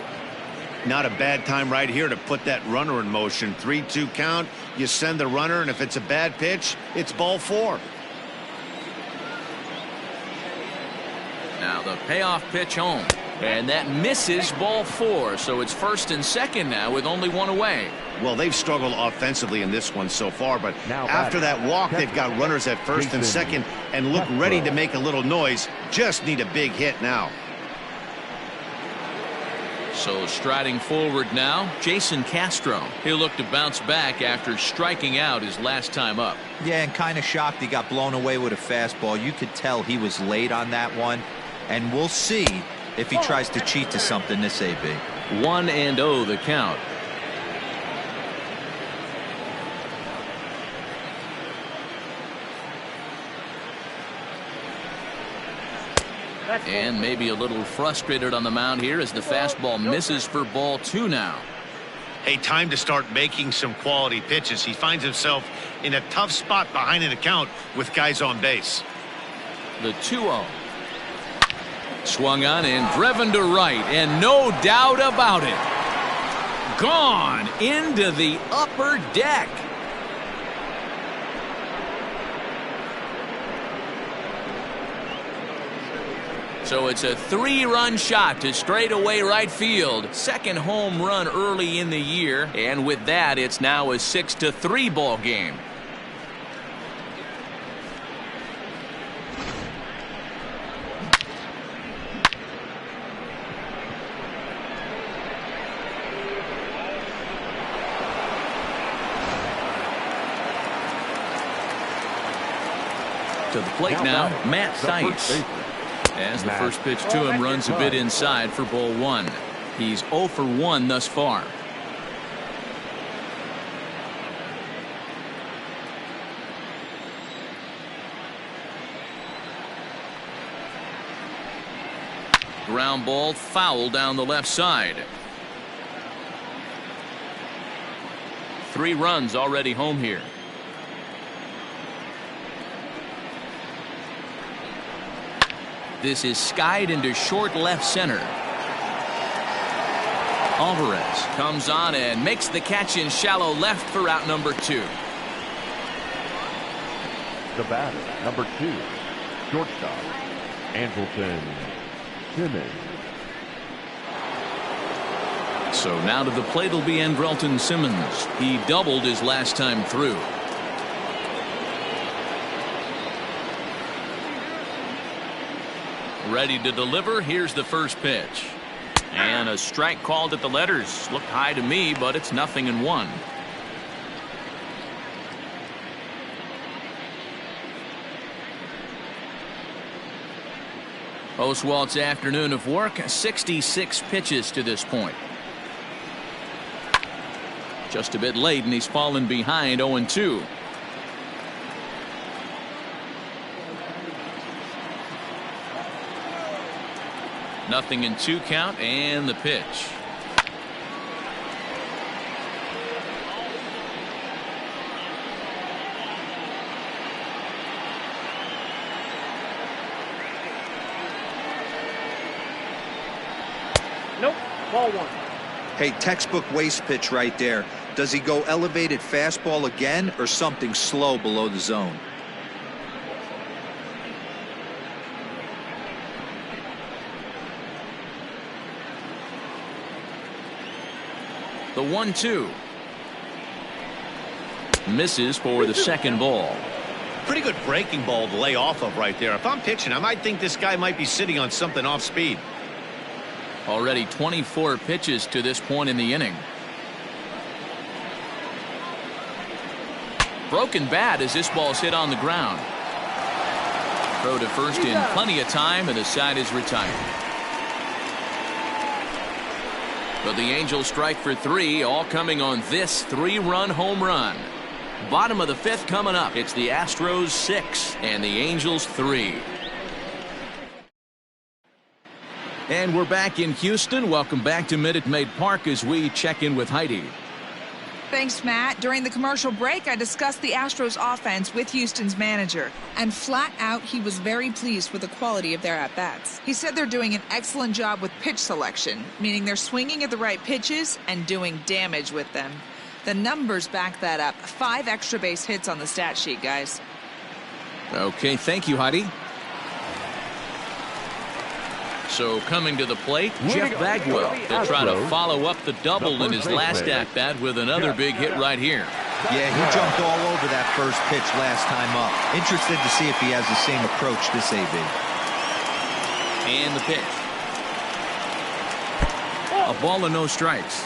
[SPEAKER 2] Not a bad time right here to put that runner in motion. 3-2 count. You send the runner, and if it's a bad pitch, it's ball 4.
[SPEAKER 1] Now the payoff pitch home. And that misses, ball 4. So it's first and second now with only one away.
[SPEAKER 2] Well, they've struggled offensively in this one so far, but
[SPEAKER 5] Now
[SPEAKER 2] after that walk, they've got
[SPEAKER 5] catcher,
[SPEAKER 2] runners at first and
[SPEAKER 5] Jason
[SPEAKER 2] second and look ready to
[SPEAKER 5] Castro.
[SPEAKER 2] make a little noise. Just need a big hit now.
[SPEAKER 1] So striding forward now, Jason Castro. He'll look to bounce back after striking out his last time up.
[SPEAKER 3] Yeah, and kind of shocked he got blown away with a fastball. You could tell he was late on that one. And we'll see if he tries to cheat to something this AB.
[SPEAKER 1] 1-0 the count. And maybe a little frustrated on the mound here as the fastball misses for ball 2 now.
[SPEAKER 2] Hey, time to start making some quality pitches. He finds himself in a tough spot behind an account with guys on base.
[SPEAKER 1] The 2-0. Swung on and driven to right, and no doubt about it. Gone into the upper deck. So it's a 3-run shot to straightaway right field. Second home run early in the year. And with that, it's now a 6-3 ball game. To the plate now, Matt Theis. As the first pitch to him runs a bit inside for ball 1. He's 0 for 1 thus far. Ground ball foul down the left side. 3 runs already home here. This is skied into short left center. Alvarez comes on and makes the catch in shallow left for out number 2.
[SPEAKER 5] The batter, number 2, shortstop, Andrelton Simmons.
[SPEAKER 1] So now to the plate will be Andrelton Simmons. He doubled his last time through. Ready to deliver. Here's the first pitch. And a strike called at the letters. Looked high to me, but it's 0-1. Oswalt's afternoon of work, 66 pitches to this point. Just a bit late, and he's fallen behind 0-2. Nothing in 2 count, and the pitch.
[SPEAKER 6] Nope. Ball 1.
[SPEAKER 3] Hey, textbook waste pitch right there. Does he go elevated fastball again or something slow below the zone?
[SPEAKER 1] The 1-2. Misses for the second ball.
[SPEAKER 2] Pretty good breaking ball to lay off of right there. If I'm pitching, I might think this guy might be sitting on something off speed.
[SPEAKER 1] Already 24 pitches to this point in the inning. Broken bat as this ball's hit on the ground. Throw to first in plenty of time, and the side is retired. But the Angels strike for 3, all coming on this 3-run home run. Bottom of the 5th coming up. It's the Astros 6 and the Angels 3. And we're back in Houston. Welcome back to Minute Maid Park as we check in with Heidi.
[SPEAKER 7] Thanks, Matt. During the commercial break, I discussed the Astros offense with Houston's manager. And flat out, he was very pleased with the quality of their at-bats. He said they're doing an excellent job with pitch selection, meaning they're swinging at the right pitches and doing damage with them. The numbers back that up. 5 extra base hits on the stat sheet, guys.
[SPEAKER 1] Okay, thank you, Heidi. So coming to the plate, Jeff Bagwell. They'll try to follow up the double in his last at-bat with another big hit right here.
[SPEAKER 3] Yeah, he jumped all over that first pitch last time up. Interested to see if he has the same approach this AB.
[SPEAKER 1] And the pitch. A ball and no strikes.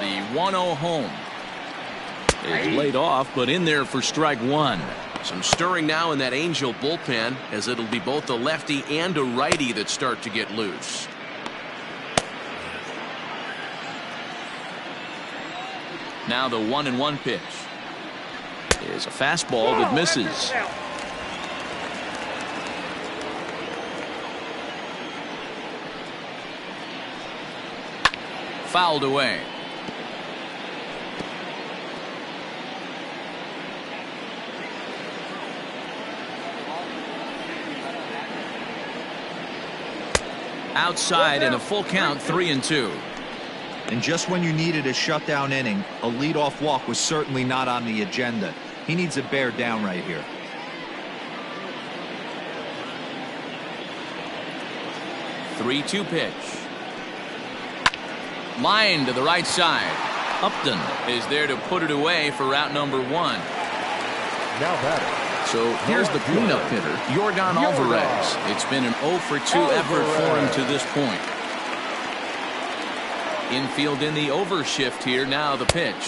[SPEAKER 1] The 1-0 home is laid off, but in there for strike one.
[SPEAKER 8] Some stirring now in that Angel bullpen, as it'll be both a lefty and a righty that start to get loose.
[SPEAKER 1] Now the 1-1 pitch is a fastball that misses. Fouled away. Outside and a full count, 3-2.
[SPEAKER 3] And just when you needed a shutdown inning, a leadoff walk was certainly not on the agenda. He needs to bear down right here.
[SPEAKER 1] Three-two pitch. Line to the right side. Upton is there to put it away for out number one.
[SPEAKER 5] Now batting.
[SPEAKER 1] So here's the cleanup hitter, Yorgan Alvarez. It's been an 0-for-2 effort for him to this point. Infield in the overshift here. Now the pitch.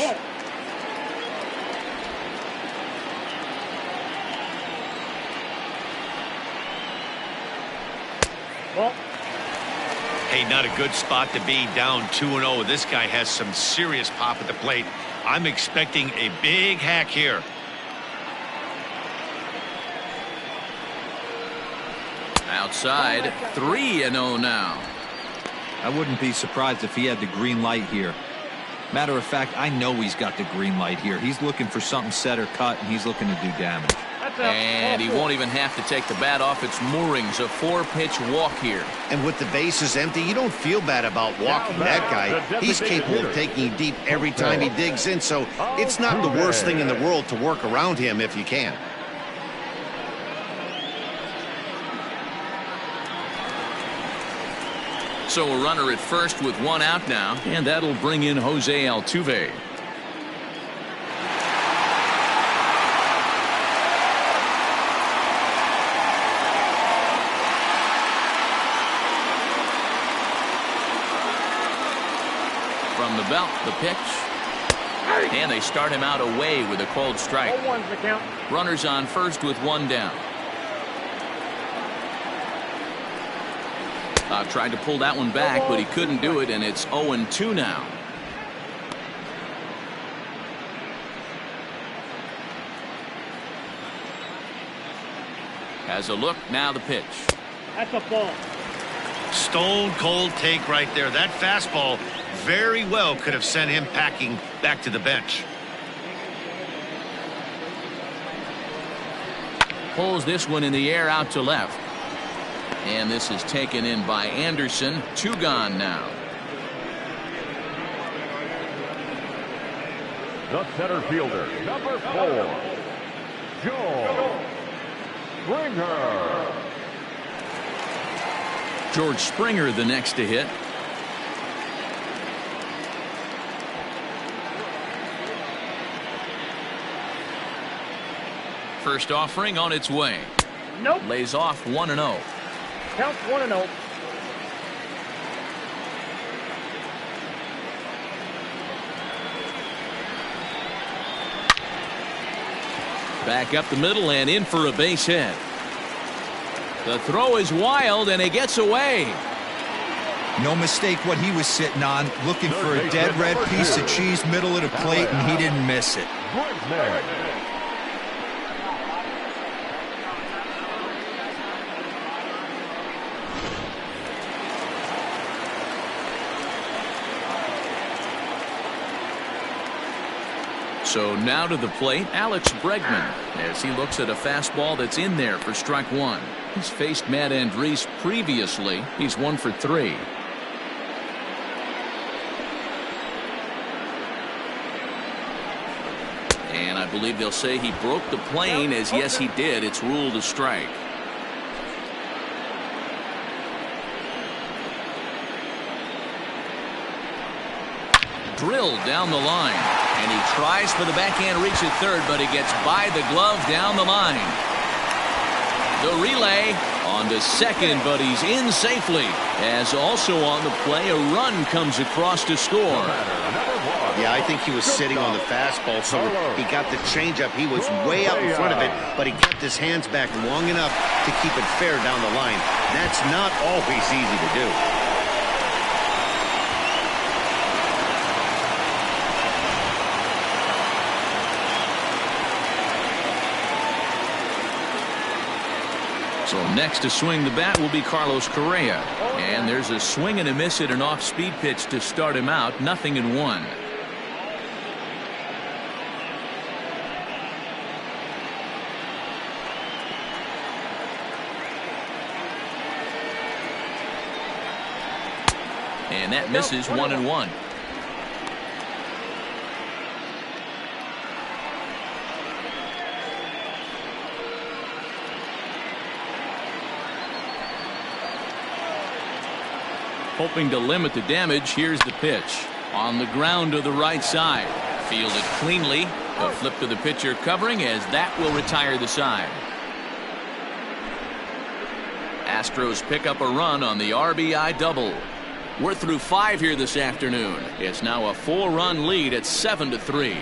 [SPEAKER 2] Hey, not a good spot to be, down 2-0. This guy has some serious pop at the plate. I'm expecting a big hack here.
[SPEAKER 1] Outside, 3-0 now.
[SPEAKER 3] I wouldn't be surprised if he had the green light here. Matter of fact, I know he's got the green light here. He's looking for something set or cut, and he's looking to do damage.
[SPEAKER 1] And he won't even have to take the bat off its moorings. A 4-pitch walk here.
[SPEAKER 2] And with the bases empty, you don't feel bad about walking that guy. He's capable of taking deep every time he digs in, so it's not the worst thing in the world to work around him if you can.
[SPEAKER 1] So a runner at first with one out now, and that'll bring in Jose Altuve. From the belt, the pitch. And they start him out away with a cold strike. Runners on first with one down. Tried to pull that one back, but he couldn't do it, and it's 0-2 now. Has a look, now the pitch.
[SPEAKER 6] That's a ball.
[SPEAKER 2] Stone cold take right there. That fastball very well could have sent him packing back to the bench.
[SPEAKER 1] Pulls this one in the air out to left. And this is taken in by Anderson. 2 gone now.
[SPEAKER 5] The center fielder, number 4, George Springer.
[SPEAKER 1] George Springer the next to hit. First offering on its way.
[SPEAKER 6] Nope.
[SPEAKER 1] Lays off 1-0.
[SPEAKER 6] Counts 1-0.
[SPEAKER 1] Back up the middle and in for a base hit. The throw is wild and it gets away.
[SPEAKER 3] No mistake what he was sitting on, looking for a dead red piece of cheese middle of the plate, and he didn't miss it.
[SPEAKER 1] So now to the plate, Alex Bregman, as he looks at a fastball that's in there for strike one. He's faced Matt Andriese previously. He's 1 for 3. believe they'll say he broke the plane, as yes he did. It's ruled a strike. Drilled down the line, and he tries for the backhand reach at third, but he gets by the glove down the line. The relay on to second, but he's in safely, as also on the play a run comes across to score.
[SPEAKER 2] Yeah, I think he was sitting on the fastball, so he got the changeup. He was way out in front of it, but he kept his hands back long enough to keep it fair down the line. That's not always easy to do.
[SPEAKER 1] So next to swing the bat will be Carlos Correa. And there's a swing and a miss at an off-speed pitch to start him out. 0-1. And that misses. 1-1. Hoping to limit the damage. Here's the pitch. On the ground to the right side. Fielded cleanly. A flip to the pitcher covering, as that will retire the side. Astros pick up a run on the RBI double. We're through 5 here this afternoon. It's now a 4-run lead at 7-3.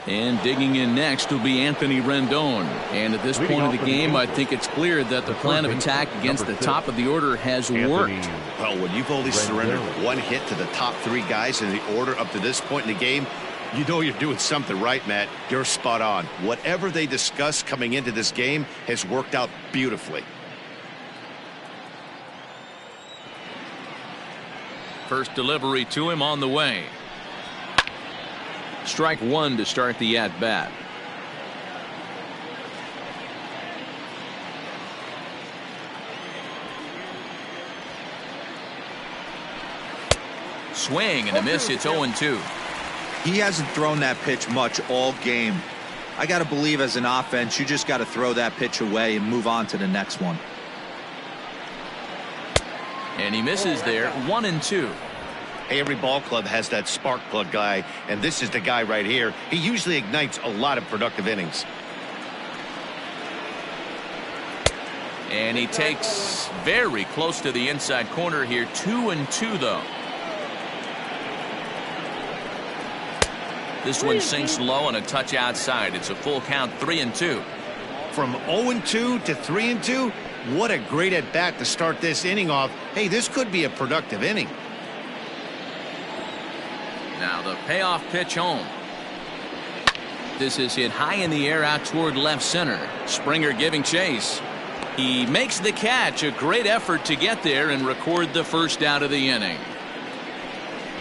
[SPEAKER 1] And digging in next will be Anthony Rendon. And at this point of the game, I think it's clear that the plan of attack against the top of the order has worked.
[SPEAKER 2] Well, when you've only surrendered one hit to the top 3 guys in the order up to this point in the game, you know you're doing something right, Matt. You're spot on. Whatever they discussed coming into this game has worked out beautifully.
[SPEAKER 1] First delivery to him on the way. Strike 1 to start the at-bat. Swing and a miss. It's 0-2.
[SPEAKER 3] He hasn't thrown that pitch much all game. I got to believe as an offense, you just got to throw that pitch away and move on to the next one.
[SPEAKER 1] And he misses there. 1-2.
[SPEAKER 2] Hey, every ball club has that spark plug guy, and this is the guy right here. He usually ignites a lot of productive innings.
[SPEAKER 1] And he takes very close to the inside corner here. 2-2 though. This one sinks low and a touch outside. It's a full count. 3-2.
[SPEAKER 2] From 0-2 to 3-2, what a great at bat to start this inning off. Hey, this could be a productive inning.
[SPEAKER 1] Now the payoff pitch home. This is hit high in the air out toward left center. Springer giving chase. He makes the catch. A great effort to get there and record the first out of the inning.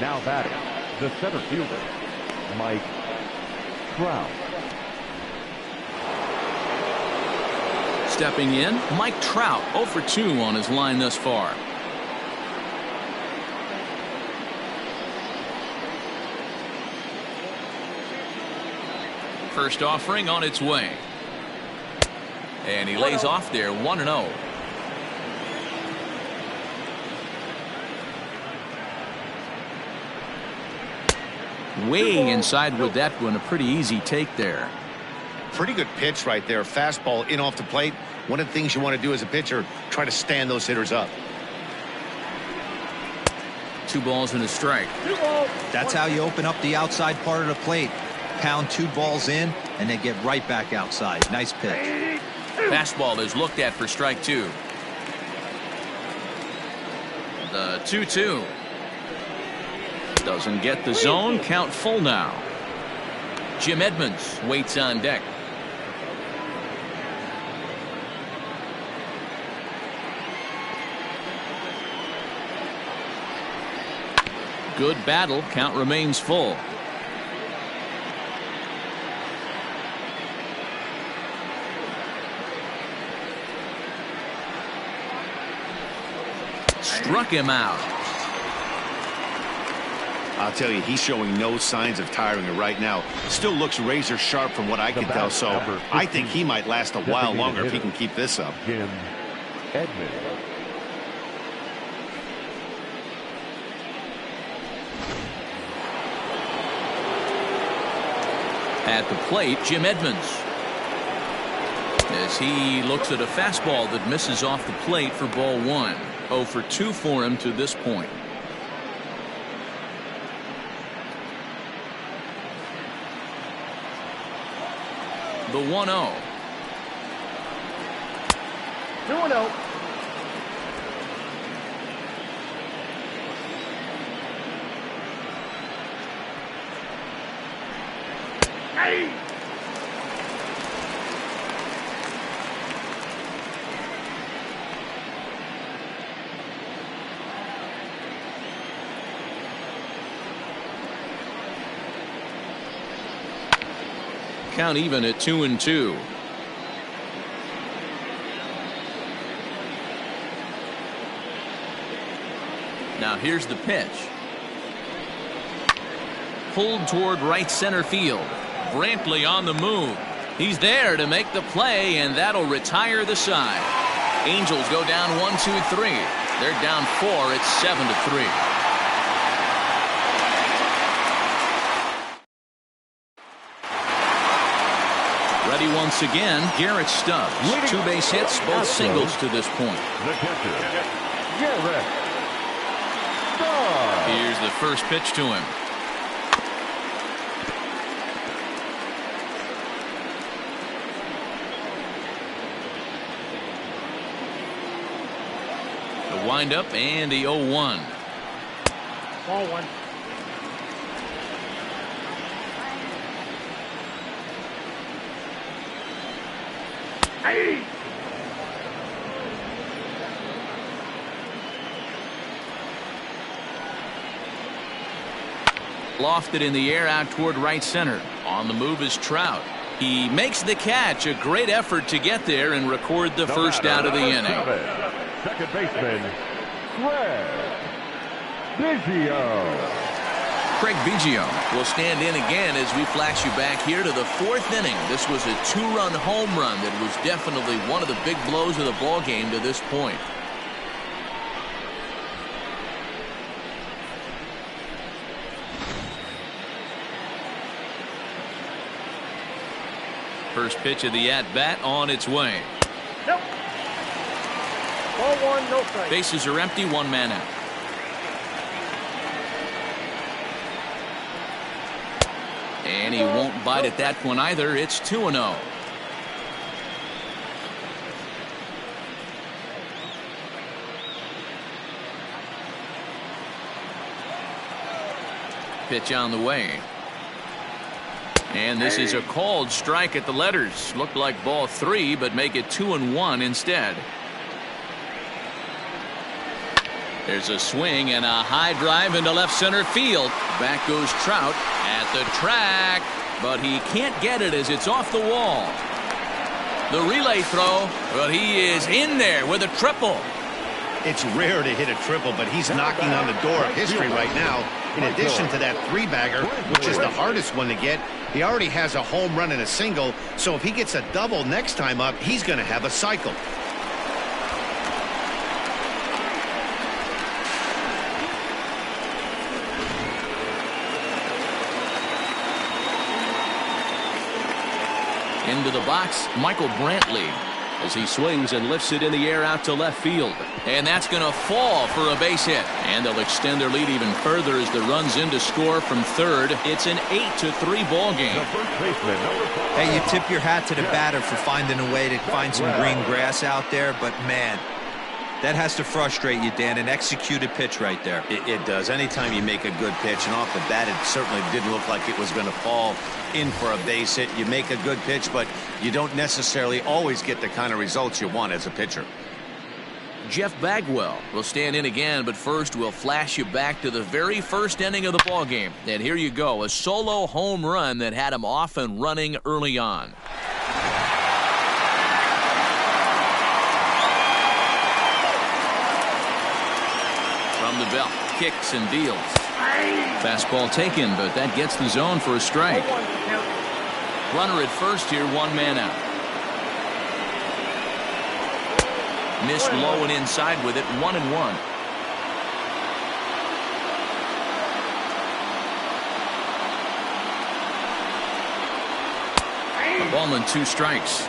[SPEAKER 5] Now batting, the center fielder, Mike Trout.
[SPEAKER 1] Stepping in, Mike Trout, 0 for 2 on his line thus far. First offering on its way. And he lays off there. 1-0. Way inside with that one. A pretty easy take there.
[SPEAKER 2] Pretty good pitch right there. Fastball in off the plate. One of the things you want to do as a pitcher, try to stand those hitters up.
[SPEAKER 1] 2 balls and a strike.
[SPEAKER 3] That's how you open up the outside part of the plate. Pound 2 balls in and then get right back outside. Nice pitch.
[SPEAKER 1] Fastball is looked at for strike 2. The 2-2. Doesn't get the zone. Count full now. Jim Edmonds waits on deck. Good battle. Count remains full. Struck him out.
[SPEAKER 2] I'll tell you, he's showing no signs of tiring right now. Still looks razor sharp from what I can tell, so I think he might last a while longer if he can keep this up.
[SPEAKER 5] Jim Edmonds.
[SPEAKER 1] At the plate, Jim Edmonds. As he looks at a fastball that misses off the plate for ball 1. 0 for 2 for him to this point. The 1-0.
[SPEAKER 6] 2-0. Hey!
[SPEAKER 1] Count even at 2-2. Now here's the pitch. Pulled toward right center field. Brantley on the move. He's there to make the play, and that'll retire the side. Angels go down 1-2-3. They're down 4. It's 7-3. Ready once again, Garrett Stubbs. 2 base hits, both singles to this point.
[SPEAKER 5] The catcher, Garrett Stubbs.
[SPEAKER 1] Here's the first pitch to him. The windup and the 0-1.
[SPEAKER 6] Ball 1. Hey!
[SPEAKER 1] Lofted in the air out toward right center. On the move is Trout. He makes the catch. A great effort to get there and record the first out of the inning.
[SPEAKER 5] Second baseman, Craig Biggio.
[SPEAKER 1] Craig Biggio will stand in again as we flash you back here to the 4th inning. This was a 2-run home run that was definitely one of the big blows of the ball game to this point. First pitch of the at-bat on its way.
[SPEAKER 6] Nope. Ball 1, no strike.
[SPEAKER 1] Bases are empty, 1 man out. And he won't bite at that one either. It's 2-0. Pitch on the way. And this is a called strike at the letters. Looked like ball 3, but make it 2-1 instead. There's a swing and a high drive into left center field. Back goes Trout at the track, but he can't get it as it's off the wall. The relay throw, but he is in there with a triple.
[SPEAKER 2] It's rare to hit a triple, but he's knocking on the door of history right now. In addition to that 3-bagger, which is the hardest one to get, he already has a home run and a single, so if he gets a double next time up, he's going to have a cycle.
[SPEAKER 1] Into the box, Michael Brantley, as he swings and lifts it in the air out to left field. And that's going to fall for a base hit. And they'll extend their lead even further as the runs in to score from third. It's an 8-3 ball game.
[SPEAKER 3] Hey, you tip your hat to the batter for finding a way to find some green grass out there, but man, that has to frustrate you, Dan. An executed pitch right there.
[SPEAKER 2] It does. Anytime you make a good pitch, and off the bat, it certainly didn't look like it was going to fall in for a base hit. You make a good pitch, but you don't necessarily always get the kind of results you want as a pitcher.
[SPEAKER 1] Jeff Bagwell will stand in again, but first we'll flash you back to the very first inning of the ball game. And here you go, a solo home run that had him off and running early on. From the belt, kicks and deals. Fastball taken, but that gets the zone for a strike. Runner at first here, one man out. Missed low and inside with it, 1-1. A ball and 2 strikes.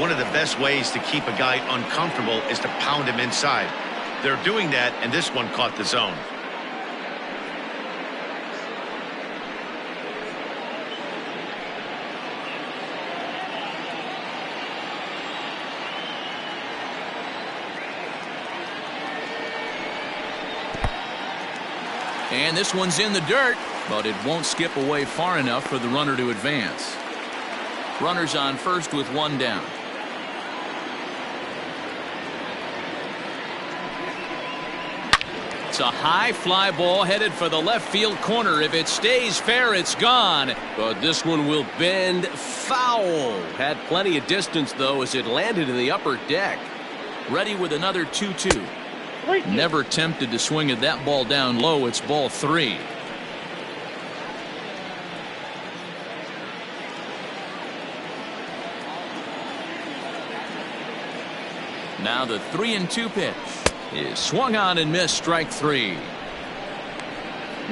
[SPEAKER 2] One of the best ways to keep a guy uncomfortable is to pound him inside. They're doing that, and this one caught the zone.
[SPEAKER 1] And this one's in the dirt, but it won't skip away far enough for the runner to advance. Runners on first with 1 down. It's a high fly ball headed for the left field corner. If it stays fair, it's gone.
[SPEAKER 8] But this one will bend foul. Had plenty of distance, though, as it landed in the upper deck.
[SPEAKER 1] Ready with another 2-2. Never tempted to swing at that ball down low. It's ball 3. Now the 3-2 pitch is swung on and missed, strike 3.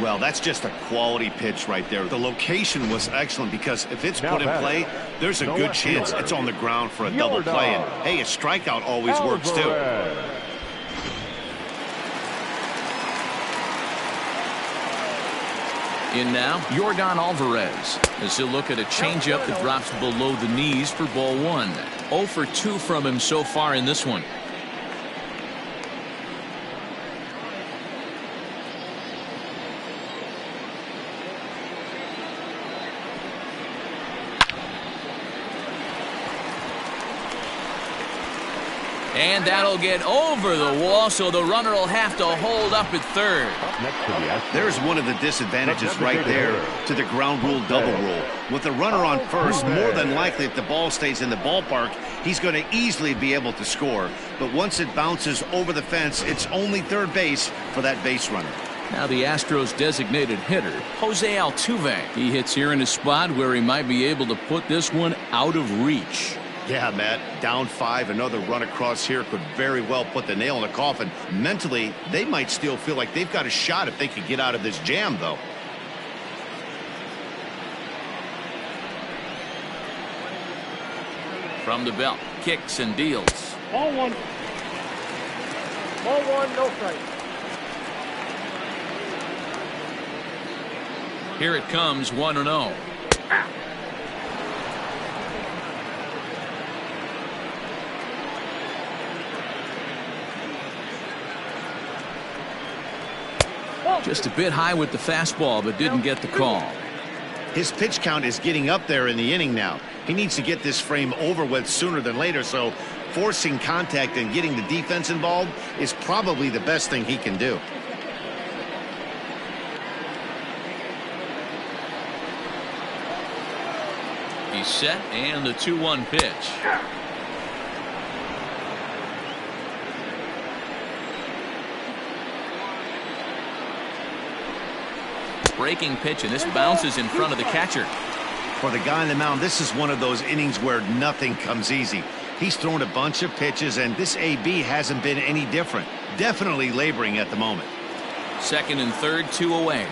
[SPEAKER 2] Well, that's just a quality pitch right there. The location was excellent because if it's put in play, there's a good chance it's on the ground for a double play. And hey, a strikeout always works too.
[SPEAKER 1] In now, Yordan Alvarez as he'll look at a changeup that drops below the knees for ball 1. 0 for 2 from him so far in this one. And that'll get over the wall, so the runner will have to hold up at third.
[SPEAKER 2] There's one of the disadvantages right there to the ground rule double rule. With the runner on first, more than likely if the ball stays in the ballpark, he's going to easily be able to score. But once it bounces over the fence, it's only third base for that base runner.
[SPEAKER 1] Now the Astros designated hitter, Jose Altuve. He hits here in a spot where he might be able to put this one out of reach.
[SPEAKER 2] Yeah, Matt, down 5, another run across here could very well put the nail in the coffin. Mentally, they might still feel like they've got a shot if they could get out of this jam, though.
[SPEAKER 1] From the belt, kicks and deals.
[SPEAKER 6] Ball 1. Ball 1, no strike.
[SPEAKER 1] Here it comes, 1-0. Just a bit high with the fastball, but didn't get the call.
[SPEAKER 2] His pitch count is getting up there in the inning now. He needs to get this frame over with sooner than later, so forcing contact and getting the defense involved is probably the best thing he can do.
[SPEAKER 1] He's set, and the 2-1 pitch. Breaking pitch, and this bounces in front of the catcher.
[SPEAKER 2] For the guy on the mound, this is one of those innings where nothing comes easy. He's thrown a bunch of pitches, and this AB hasn't been any different. Definitely laboring at the moment.
[SPEAKER 1] Second and third, 2 away.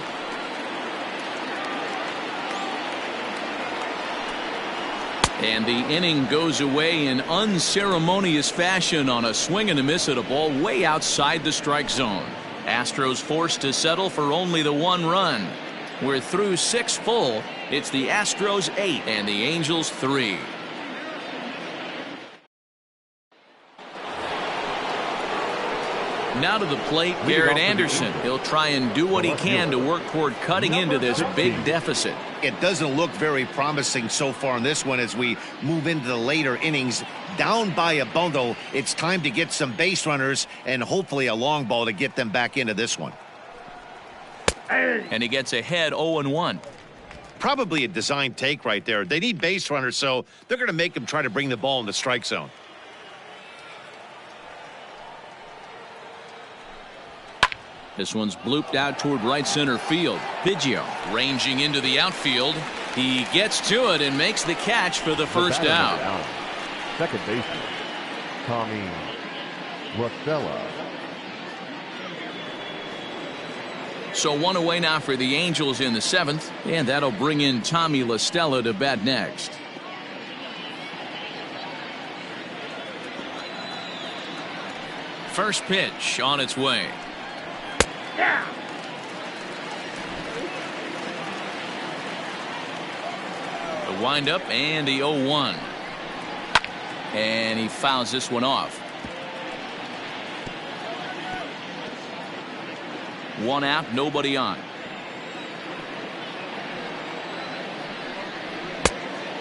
[SPEAKER 1] And the inning goes away in unceremonious fashion on a swing and a miss at a ball way outside the strike zone. Astros forced to settle for only the 1 run. We're through 6 full. It's the Astros 8 and the Angels 3. Now to the plate, Garrett Anderson. He'll try and do what he can to work toward cutting into this big deficit.
[SPEAKER 2] It doesn't look very promising so far in this one as we move into the later innings. Down by a bundle, it's time to get some base runners and hopefully a long ball to get them back into this one.
[SPEAKER 1] And he gets ahead 0-1.
[SPEAKER 2] Probably a design take right there. They need base runners, so they're going to make them try to bring the ball in the strike zone.
[SPEAKER 1] This one's blooped out toward right center field. Biggio ranging into the outfield. He gets to it and makes the catch for the first out.
[SPEAKER 5] Second baseman, Tommy Rosella.
[SPEAKER 1] So one away now for the Angels in the 7th, and that'll bring in Tommy La Stella to bat next. First pitch on its way.
[SPEAKER 6] Yeah.
[SPEAKER 1] The windup and the 0-1. And he fouls this one off. One out, nobody on.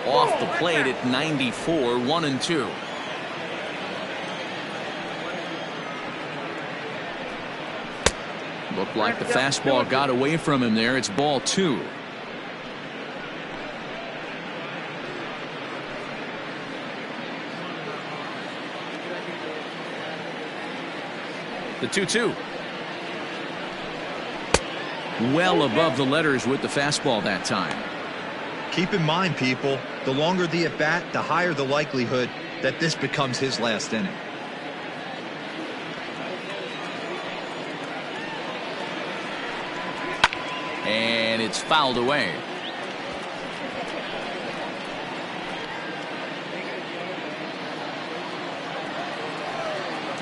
[SPEAKER 1] Off the plate at 94, 1-2. Looked like the fastball got away from him there. It's ball 2. The 2-2. Well above the letters with the fastball that time.
[SPEAKER 3] Keep in mind, people, the longer the at bat, the higher the likelihood that this becomes his last inning.
[SPEAKER 1] And it's fouled away.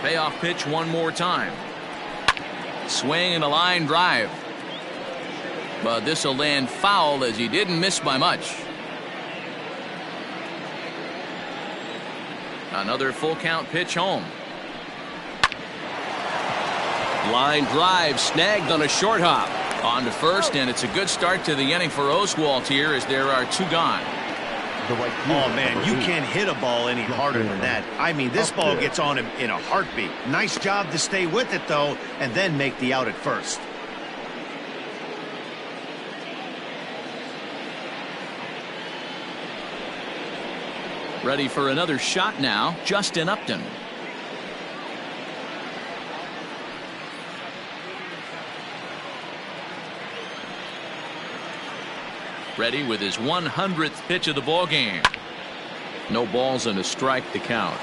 [SPEAKER 1] Payoff pitch one more time. Swing and a line drive. But this will land foul as he didn't miss by much. Another full count pitch home.
[SPEAKER 8] Line drive snagged on a short hop.
[SPEAKER 1] On to first, and it's a good start to the inning for Oswalt here as there are 2 gone.
[SPEAKER 2] Oh, man, you can't hit a ball any harder than that. I mean, this ball gets on him in a heartbeat. Nice job to stay with it, though, and then make the out at first.
[SPEAKER 1] Ready for another shot now, Justin Upton. Ready with his 100th pitch of the ball game. No balls and a strike to count.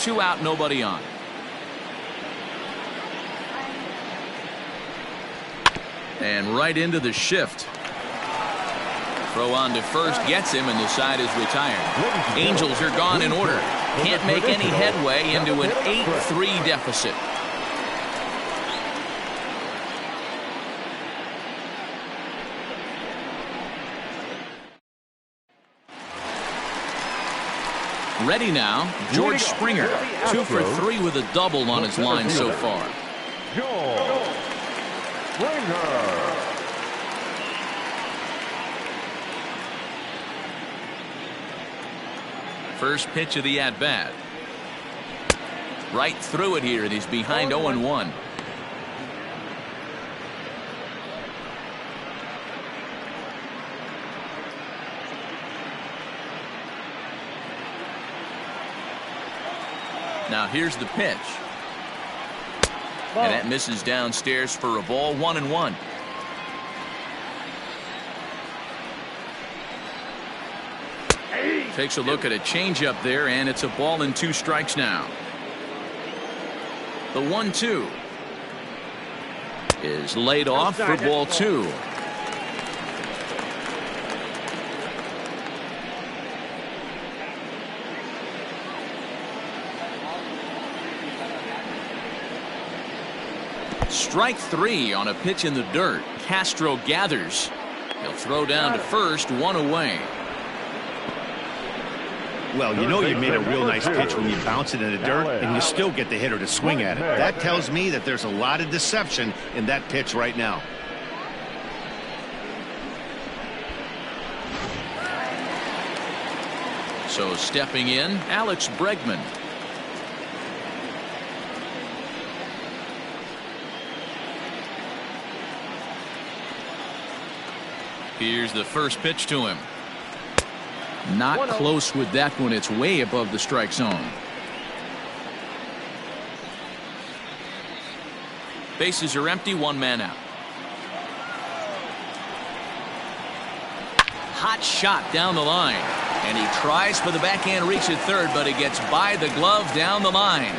[SPEAKER 1] 2 out, nobody on. And right into the shift. Throw on to first gets him, and the side is retired. Angels are gone in order. Can't make any headway into an 8-3 deficit. Ready now, George Springer. 2 for 3 with a double on his line so far.
[SPEAKER 5] George Springer.
[SPEAKER 1] First pitch of the at-bat. Right through it here, and he's behind 0-1. Now here's the pitch. And that misses downstairs for a ball, 1-1. Takes a look at a changeup there, and it's a ball and 2 strikes now. The 1-2 is laid off for ball 2. Strike 3 on a pitch in the dirt. Castro gathers. He'll throw down to first, 1 away.
[SPEAKER 2] Well, you know you made a real nice pitch when you bounce it in the dirt and you still get the hitter to swing at it. That tells me that there's a lot of deception in that pitch right now.
[SPEAKER 1] So stepping in, Alex Bregman. Here's the first pitch to him. Not close with that one. It's way above the strike zone. Bases are empty, one man out. Hot shot down the line. And he tries for the backhand reach at third, but he gets by the glove down the line.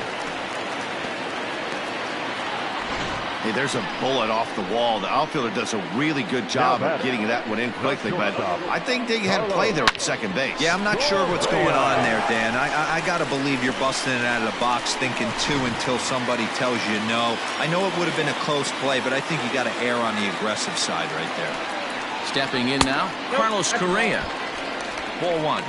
[SPEAKER 2] Hey, there's a bullet off the wall. The outfielder does a really good job of getting that one in quickly, but I think they had a play there at second base.
[SPEAKER 3] Yeah, I'm not sure what's going on there, Dan. I got to believe you're busting it out of the box thinking two until somebody tells you no. I know it would have been a close play, but I think you got to err on the aggressive side right there.
[SPEAKER 1] Stepping in now, Carlos Correa. Ball one.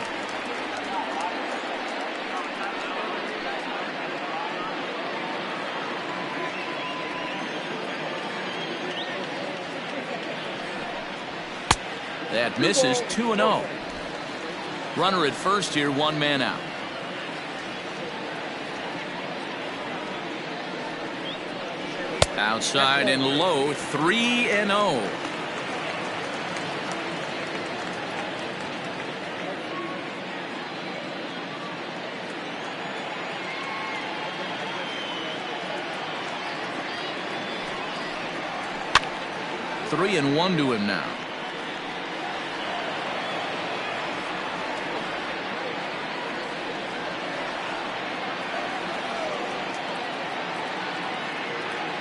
[SPEAKER 1] That misses. 2-0. Runner at first here, one man out. Outside and low, 3-0. Three and one to him now.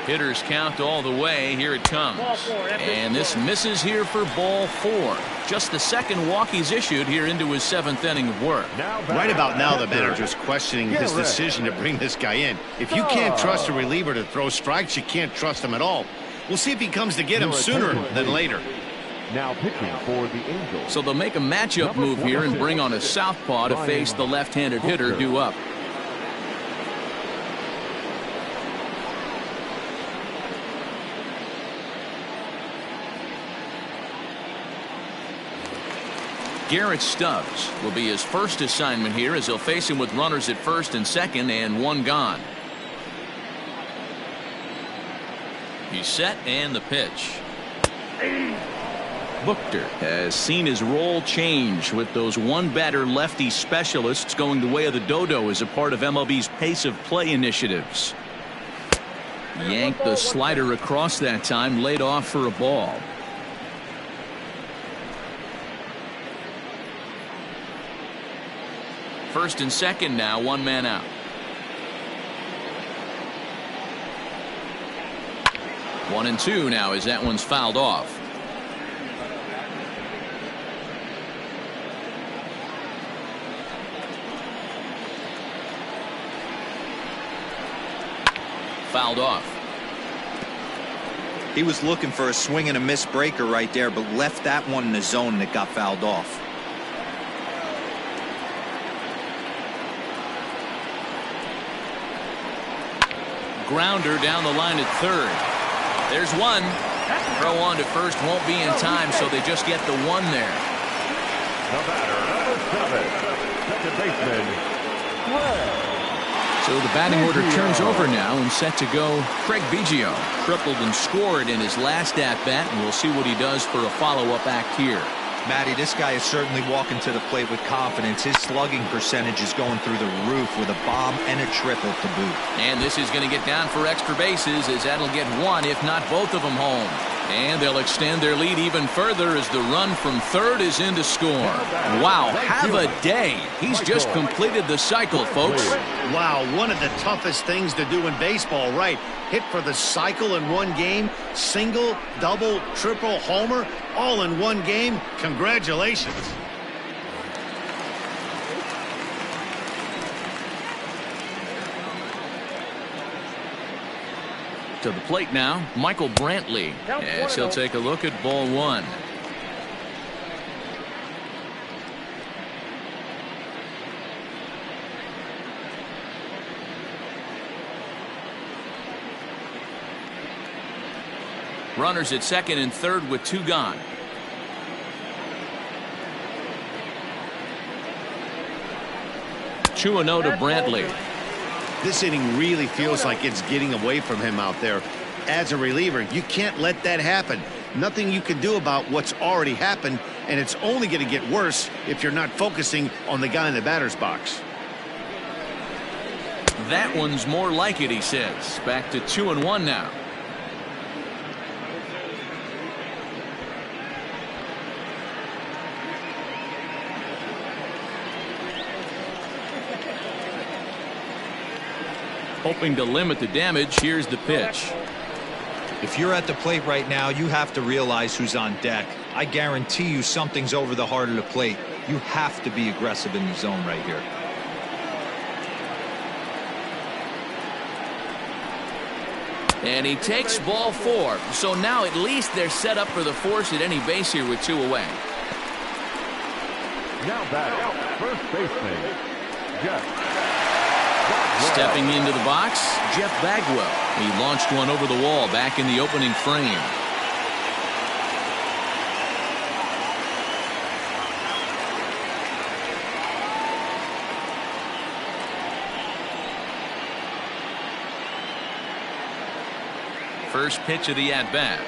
[SPEAKER 1] Hitters count all the way. Here it comes. And this misses here for ball four. Just the second walk he's issued here into his seventh inning of work.
[SPEAKER 2] Right about now, the manager's questioning his decision to bring this guy in. If you can't trust a reliever to throw strikes, you can't trust him at all. We'll see if he comes to get him sooner than later.
[SPEAKER 5] Now pitching for the Angels.
[SPEAKER 1] So they'll make a matchup move here and bring on a southpaw to face the left-handed hitter due up. Garrett Stubbs will be his first assignment here as he'll face him with runners at first and second and one gone. He's set and the pitch. Buchter has seen his role change with those one-batter lefty specialists going the way of the dodo as a part of MLB's pace of play initiatives. Yanked the slider across that time, laid off for a ball. First and second now, one man out. One and two now as that one's fouled off. Fouled off.
[SPEAKER 3] He was looking for a swing and a miss breaker right there, but left that one in the zone that got fouled off.
[SPEAKER 1] Grounder down the line at third. There's one. Throw on to first won't be in time, so they just get the one there.
[SPEAKER 5] The batter, number 7, second baseman,
[SPEAKER 1] So the batting order turns over now and set to go. Craig Biggio tripled and scored in his last at-bat, and we'll see what he does for a follow-up act here.
[SPEAKER 3] Matty, this guy is certainly walking to the plate with confidence. His slugging percentage is going through the roof with a bomb and a triple to boot.
[SPEAKER 1] And this is going to get down for extra bases as that'll get one, if not both of them, home. And they'll extend their lead even further as the run from third is in to score. Wow, have a day. He's just completed the cycle, folks.
[SPEAKER 2] Wow, one of the toughest things to do in baseball, right? Hit for the cycle in one game, single, double, triple, homer, all in one game. Congratulations.
[SPEAKER 1] To the plate now, Michael Brantley, as he'll take a look at ball one. Runners at second and third with two gone. Two and 0 to Brantley.
[SPEAKER 2] This inning really feels like it's getting away from him out there. As a reliever, you can't let that happen. Nothing you can do about what's already happened, and it's only going to get worse if you're not focusing on the guy in the batter's box.
[SPEAKER 1] That one's more like it, he says. Back to 2 and 1 now. Hoping to limit the damage, here's the pitch.
[SPEAKER 3] If you're at the plate right now, you have to realize who's on deck. I guarantee you something's over the heart of the plate. You have to be aggressive in the zone right here.
[SPEAKER 1] And he takes ball 4. So now at least they're set up for the force at any base here with 2 away.
[SPEAKER 5] Now back, first baseman, Jeff.
[SPEAKER 1] Stepping into the box, Jeff Bagwell. He launched one over the wall back in the opening frame. First pitch of the at-bat.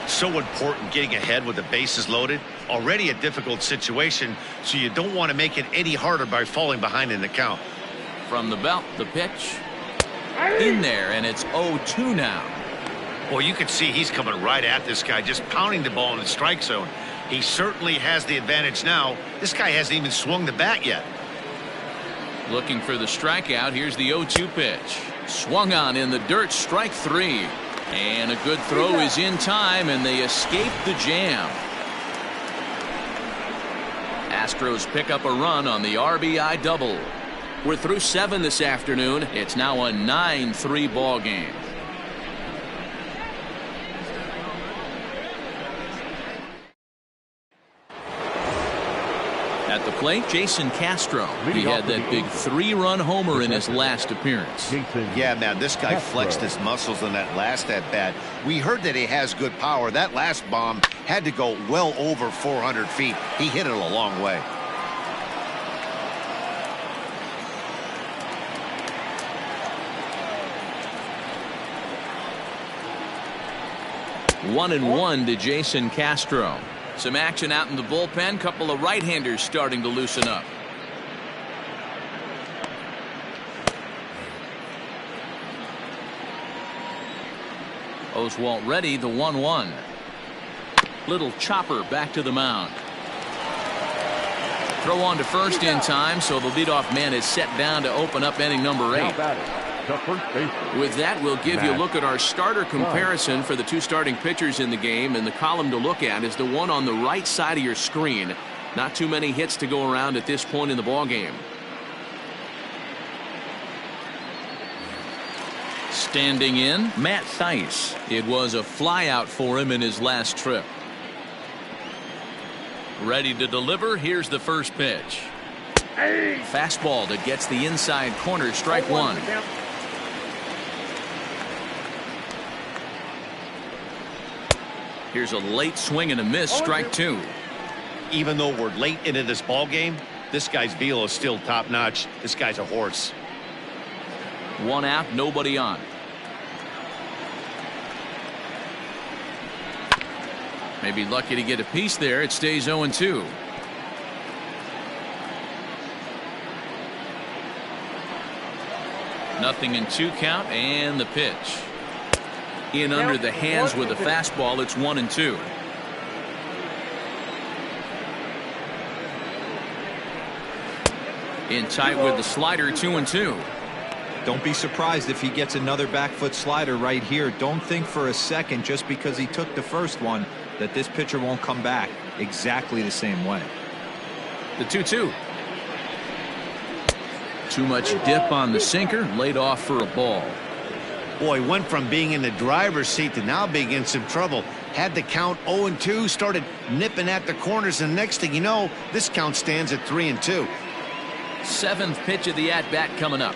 [SPEAKER 2] So important getting ahead with the bases loaded. Already a difficult situation, so you don't want to make it any harder by falling behind in the count.
[SPEAKER 1] From the belt, the pitch. In there, and it's 0-2 now.
[SPEAKER 2] Boy, you can see he's coming right at this guy, just pounding the ball in the strike zone. He certainly has the advantage now. This guy hasn't even swung the bat yet.
[SPEAKER 1] Looking for the strikeout. Here's the 0-2 pitch. Swung on in the dirt, strike 3. And a good throw is in time, and they escape the jam. Astros pick up a run on the RBI double. We're through 7 this afternoon. It's now a 9-3 ball game. At the plate, Jason Castro. He had that big 3-run homer in his last appearance.
[SPEAKER 2] Yeah, man, this guy flexed his muscles on that last at-bat. We heard that he has good power. That last bomb had to go well over 400 feet. He hit it a long way.
[SPEAKER 1] One and one to Jason Castro. Some action out in the bullpen. Couple of right-handers starting to loosen up. Oswalt ready, the 1-1. Little chopper back to the mound. Throw on to first in time, so the leadoff man is set down to open up inning number 8. With that, we'll give you a look at our starter comparison for the 2 starting pitchers in the game, and the column to look at is the one on the right side of your screen. Not too many hits to go around at this point in the ball game. Standing in, Matt Thaiss. It was a flyout for him in his last trip. Ready to deliver. Here's the first pitch. Fastball that gets the inside corner, strike 1. Here's a late swing and a miss, strike 2.
[SPEAKER 2] Even though we're late into this ball game, this guy's velo is still top-notch. This guy's a horse.
[SPEAKER 1] 1 out, nobody on. Maybe lucky to get a piece there. It stays 0-2. Nothing in 2 count, and the pitch. In under the hands with a fastball. It's 1-2. In tight with the slider, 2-2.
[SPEAKER 3] Don't be surprised if he gets another back foot slider right here. Don't think for a second, just because he took the first one, that this pitcher won't come back exactly the same way.
[SPEAKER 1] The 2-2. Too much dip on the sinker, laid off for a ball.
[SPEAKER 2] Boy, went from being in the driver's seat to now being in some trouble. Had the count 0-2, started nipping at the corners, and next thing you know, this count stands at 3-2.
[SPEAKER 1] 7th pitch of the at-bat coming up.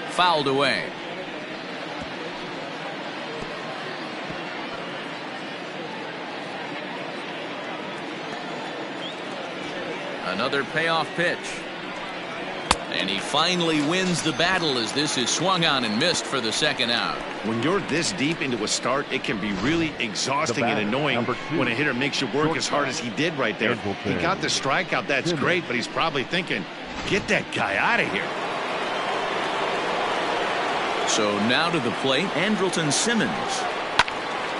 [SPEAKER 1] Fouled away. Another payoff pitch. And he finally wins the battle as this is swung on and missed for the 2nd out.
[SPEAKER 2] When you're this deep into a start, it can be really exhausting and annoying when a hitter makes you work as hard as he did right there. He got the strikeout, that's great, but he's probably thinking, get that guy out of here.
[SPEAKER 1] So now to the plate, Andrelton Simmons.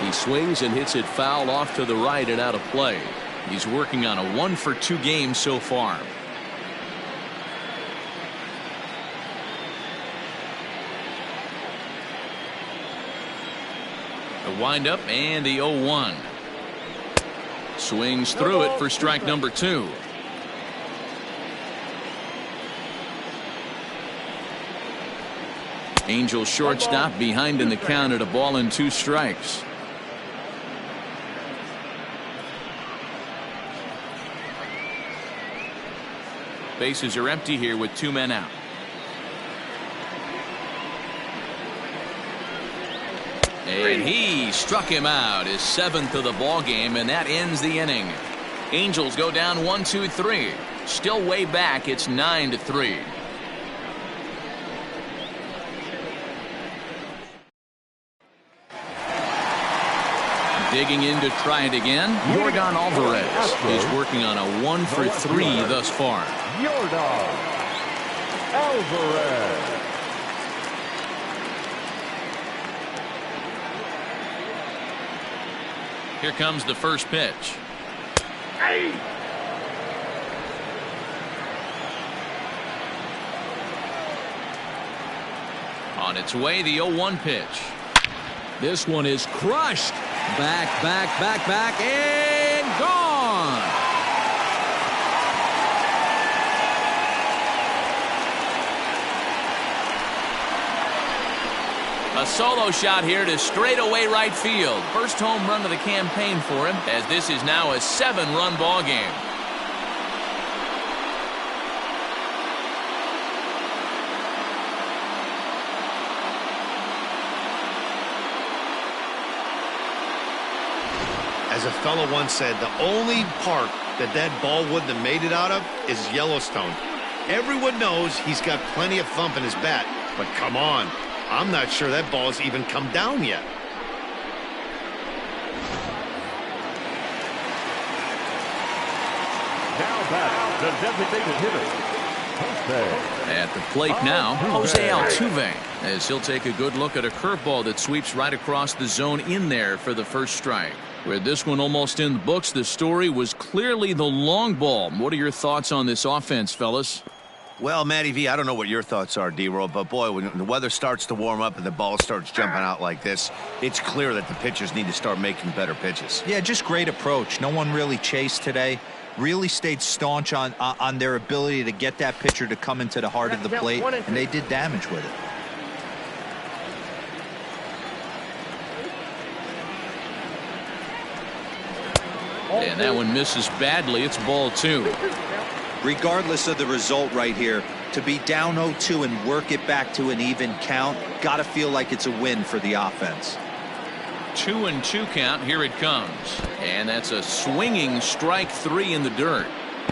[SPEAKER 1] He swings and hits it foul off to the right and out of play. He's working on a 1-for-2 game so far. windup and the 0-1. Swings through it for strike number 2. Angels shortstop behind in the count at 1-2 strikes. Bases are empty here with 2 men out. And he struck him out, his 7th of the ball game, and that ends the inning. Angels go down 1-2-3. Still way back. It's 9-3. Digging in to try it again, Yordan Alvarez is working on a 1-for-3 thus far.
[SPEAKER 5] Yordan Alvarez.
[SPEAKER 1] Here comes the first pitch.
[SPEAKER 6] Hey.
[SPEAKER 1] On its way, the 0-1 pitch. This one is crushed. Back, and gone. A solo shot here to straightaway right field. First home run of the campaign for him, as this is now a 7-run ball game.
[SPEAKER 2] As a fellow once said, the only park that ball wouldn't have made it out of is Yellowstone. Everyone knows he's got plenty of thump in his bat, but come on, I'm not sure that ball's even come down yet.
[SPEAKER 5] Now back, the designated hitter, Jose.
[SPEAKER 1] At the plate now, Jose Altuve, as he'll take a good look at a curveball that sweeps right across the zone in there for the first strike. With this one almost in the books, the story was clearly the long ball. What are your thoughts on this offense, fellas?
[SPEAKER 2] Well, Matty V, I don't know what your thoughts are, D-Roll, but boy, when the weather starts to warm up and the ball starts jumping out like this, it's clear that the pitchers need to start making better pitches.
[SPEAKER 3] Yeah, just great approach. No one really chased today. Really stayed staunch on their ability to get that pitcher to come into the heart of the plate, and they did damage with it.
[SPEAKER 1] And that one misses badly. It's ball 2.
[SPEAKER 3] Regardless of the result right here, to be down 0-2 and work it back to an even count, gotta feel like it's a win for the offense.
[SPEAKER 1] 2-2 count. Here it comes. And that's a swinging strike 3 in the dirt.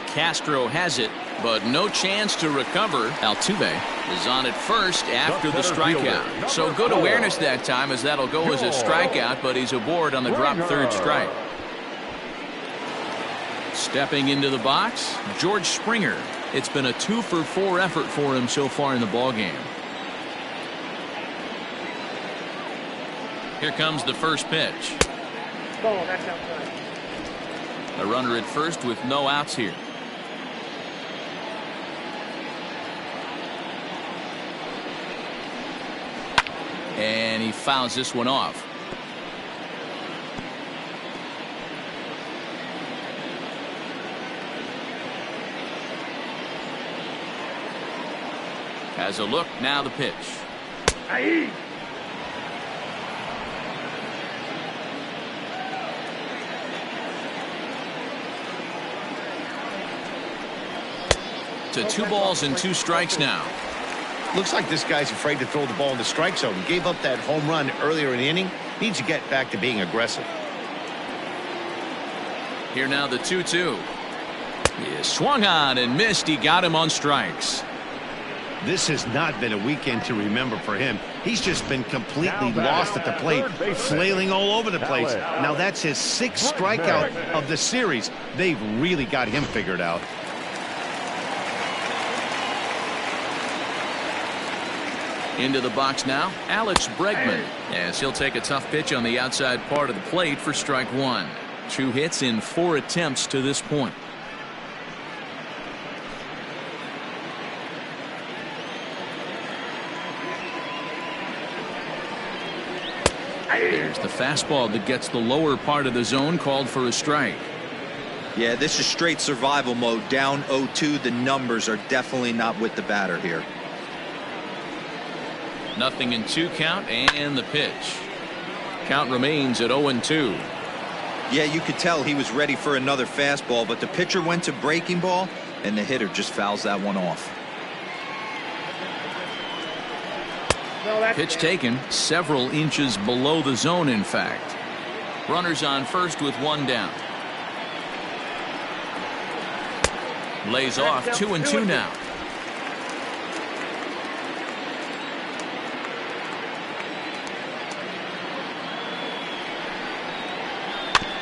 [SPEAKER 1] Castro has it, but no chance to recover. Altuve is on at first after the strikeout. So good awareness that time, as that'll go as a strikeout, but he's aboard on the drop third strike. Stepping into the box, George Springer. It's been a 2-for-4 effort for him so far in the ballgame. Here comes the first pitch.
[SPEAKER 6] Ball, that's outside.
[SPEAKER 1] A runner at first with no outs here. And he fouls this one off. Has a look, now the pitch.
[SPEAKER 6] Aye.
[SPEAKER 1] To 2 balls and 2 strikes now.
[SPEAKER 2] Looks like this guy's afraid to throw the ball in the strike zone. Gave up that home run earlier in the inning. Needs to get back to being aggressive.
[SPEAKER 1] Here now the 2-2. He swung on and missed. He got him on strikes.
[SPEAKER 2] This has not been a weekend to remember for him. He's just been completely lost at the plate, flailing all over the place. Now that's his 6th strikeout of the series. They've really got him figured out.
[SPEAKER 1] Into the box now, Alex Bregman, as he'll take a tough pitch on the outside part of the plate for strike 1. 2 hits in 4 attempts to this point. There's It's the fastball that gets the lower part of the zone called for a strike.
[SPEAKER 3] Yeah, this is straight survival mode. Down 0-2. The numbers are definitely not with the batter here.
[SPEAKER 1] 0-2 count and the pitch. Count remains at 0-2.
[SPEAKER 3] Yeah, you could tell he was ready for another fastball, but the pitcher went to breaking ball, and the hitter just fouls that one off.
[SPEAKER 1] Pitch taken several inches below the zone, in fact. Runners on first with one down. Lays off 2-2 now.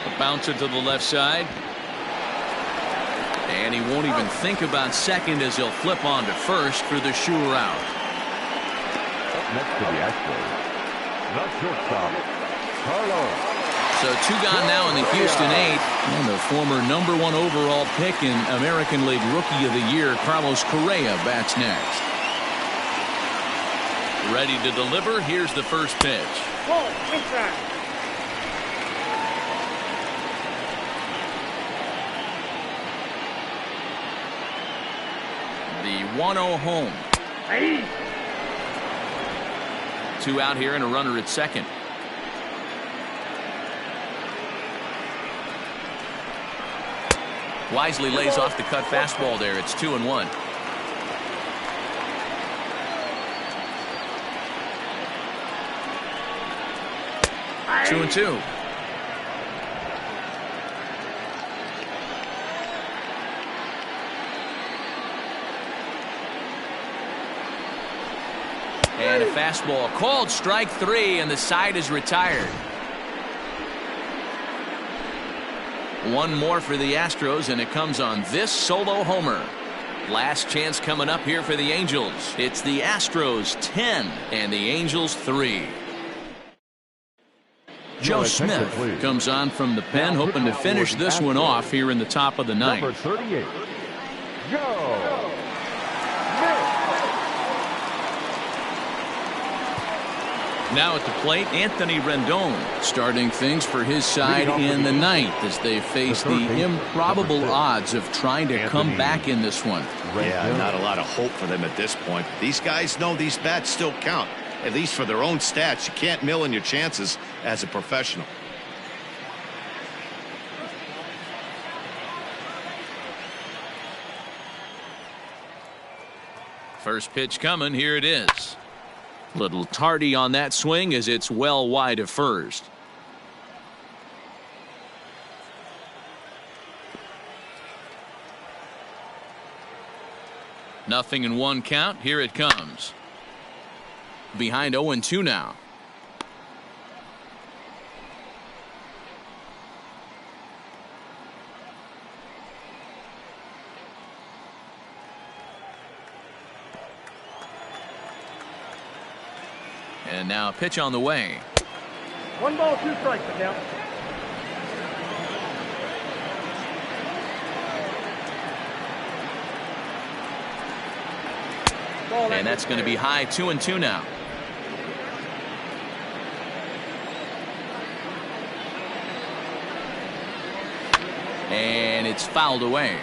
[SPEAKER 1] A bouncer to the left side. And he won't even think about second as he'll flip on to first for the sure out.
[SPEAKER 5] Next to the Astros, the shortstop, Carlos.
[SPEAKER 1] So 2 gone now in the Houston 8th. And the former #1 overall pick in American League Rookie of the Year, Carlos Correa, bats next. Ready to deliver. Here's the first pitch.
[SPEAKER 6] Ball, inside.
[SPEAKER 1] The 1-0 home.
[SPEAKER 6] Ahí.
[SPEAKER 1] 2 out here and a runner at second. Wisely lays off the cut fastball there. It's 2-1.
[SPEAKER 6] Ahí.
[SPEAKER 1] 2-2. And a fastball called strike 3, and the side is retired. One more for the Astros, and it comes on this solo homer. Last chance coming up here for the Angels. It's the Astros 10 and the Angels 3. Joe Smith comes on from the pen, hoping to finish this one off here in the top of the ninth.
[SPEAKER 5] Number 38, Joe.
[SPEAKER 1] Now at the plate, Anthony Rendon starting things for his side in the ninth as they face the improbable odds of trying to come back in this one.
[SPEAKER 2] Yeah, not a lot of hope for them at this point. These guys know these bats still count, at least for their own stats. You can't mill in your chances as a professional.
[SPEAKER 1] First pitch coming. Here it is. Little tardy on that swing as it's well wide of first. Nothing in 1 count. Here it comes. Behind 0-2 now. And now a pitch on the way.
[SPEAKER 6] 1 ball, 2 strikes, the count.
[SPEAKER 1] And that's going to be high. 2-2 now. And it's fouled away.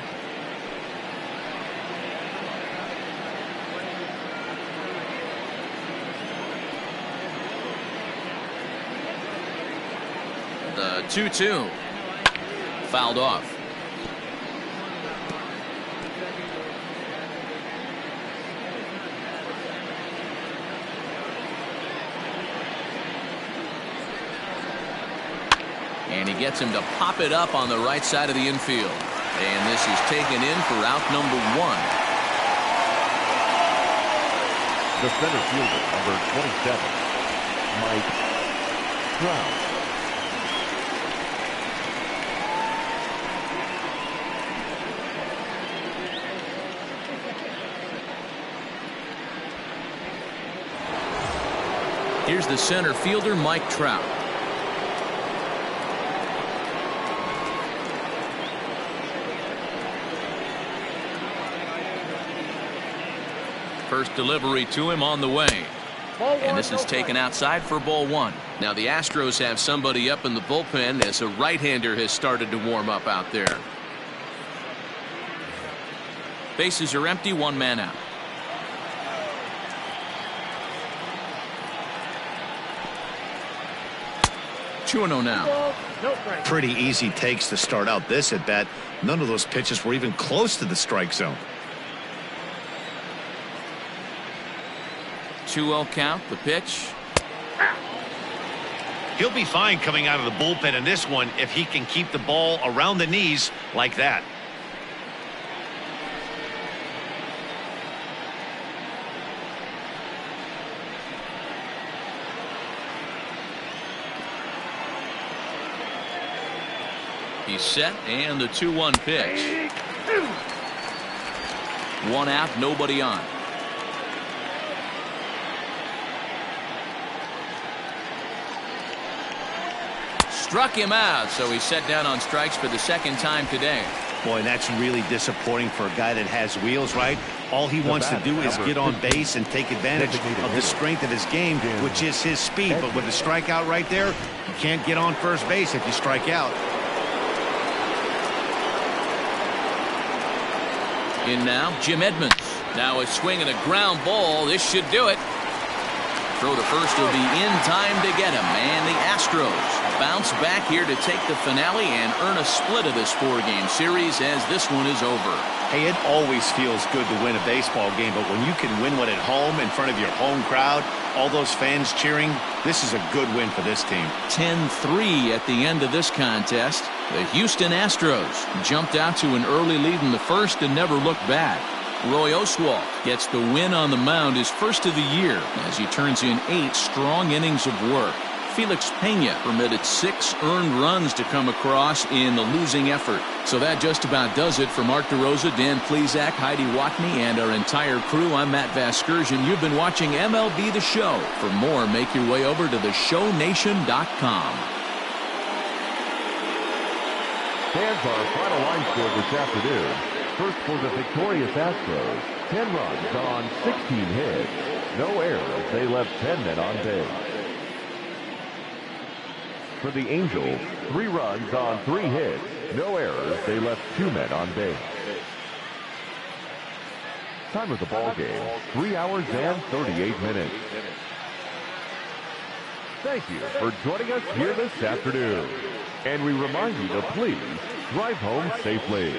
[SPEAKER 1] The 2-2 fouled off. And he gets him to pop it up on the right side of the infield. And this is taken in for out number 1.
[SPEAKER 5] The center fielder, number 27, Mike Trout.
[SPEAKER 1] Here's the center fielder, Mike Trout. First delivery to him on the way. And this is taken outside for ball 1.
[SPEAKER 8] Now the Astros have somebody up in the bullpen as a right-hander has started to warm up out there. Bases are empty, one man out. 2-0 now.
[SPEAKER 2] Pretty easy takes to start out this at bat. None of those pitches were even close to the strike zone.
[SPEAKER 1] 2-0 count, the pitch.
[SPEAKER 2] He'll be fine coming out of the bullpen in this one if he can keep the ball around the knees like that.
[SPEAKER 1] He's set, and the 2-1 pitch. 1 out, nobody on. Struck him out, so he's set down on strikes for the second time today.
[SPEAKER 2] Boy, that's really disappointing for a guy that has wheels, right? All he wants to do is get on base and take advantage of the strength of his game, which is his speed. But with a strikeout right there, you can't get on first base if you strike out.
[SPEAKER 1] In now, Jim Edmonds. Now a swing and a ground ball. This should do it. Throw to first will be in time to get him. And the Astros bounce back here to take the finale and earn a split of this 4-game series as this one is over.
[SPEAKER 2] Hey, it always feels good to win a baseball game, but when you can win one at home in front of your home crowd, all those fans cheering, this is a good win for this team.
[SPEAKER 1] 10-3 at the end of this contest. The Houston Astros jumped out to an early lead in the first and never looked back. Roy Oswalt gets the win on the mound, his first of the year, as he turns in 8 strong innings of work. Felix Pena permitted 6 earned runs to come across in the losing effort. So that just about does it for Mark DeRosa, Dan Plesac, Heidi Watney, and our entire crew. I'm Matt Vasgersian. You've been watching MLB The Show. For more, make your way over to theshownation.com.
[SPEAKER 5] Fans, our final line score this afternoon. First for the victorious Astros, 10 runs on 16 hits. No errors. They left 10 men on base. For the Angels, 3 runs on 3 hits. No errors. They left 2 men on base. Time of the ball game, 3 hours and 38 minutes. Thank you for joining us here this afternoon. And we remind you to please drive home safely.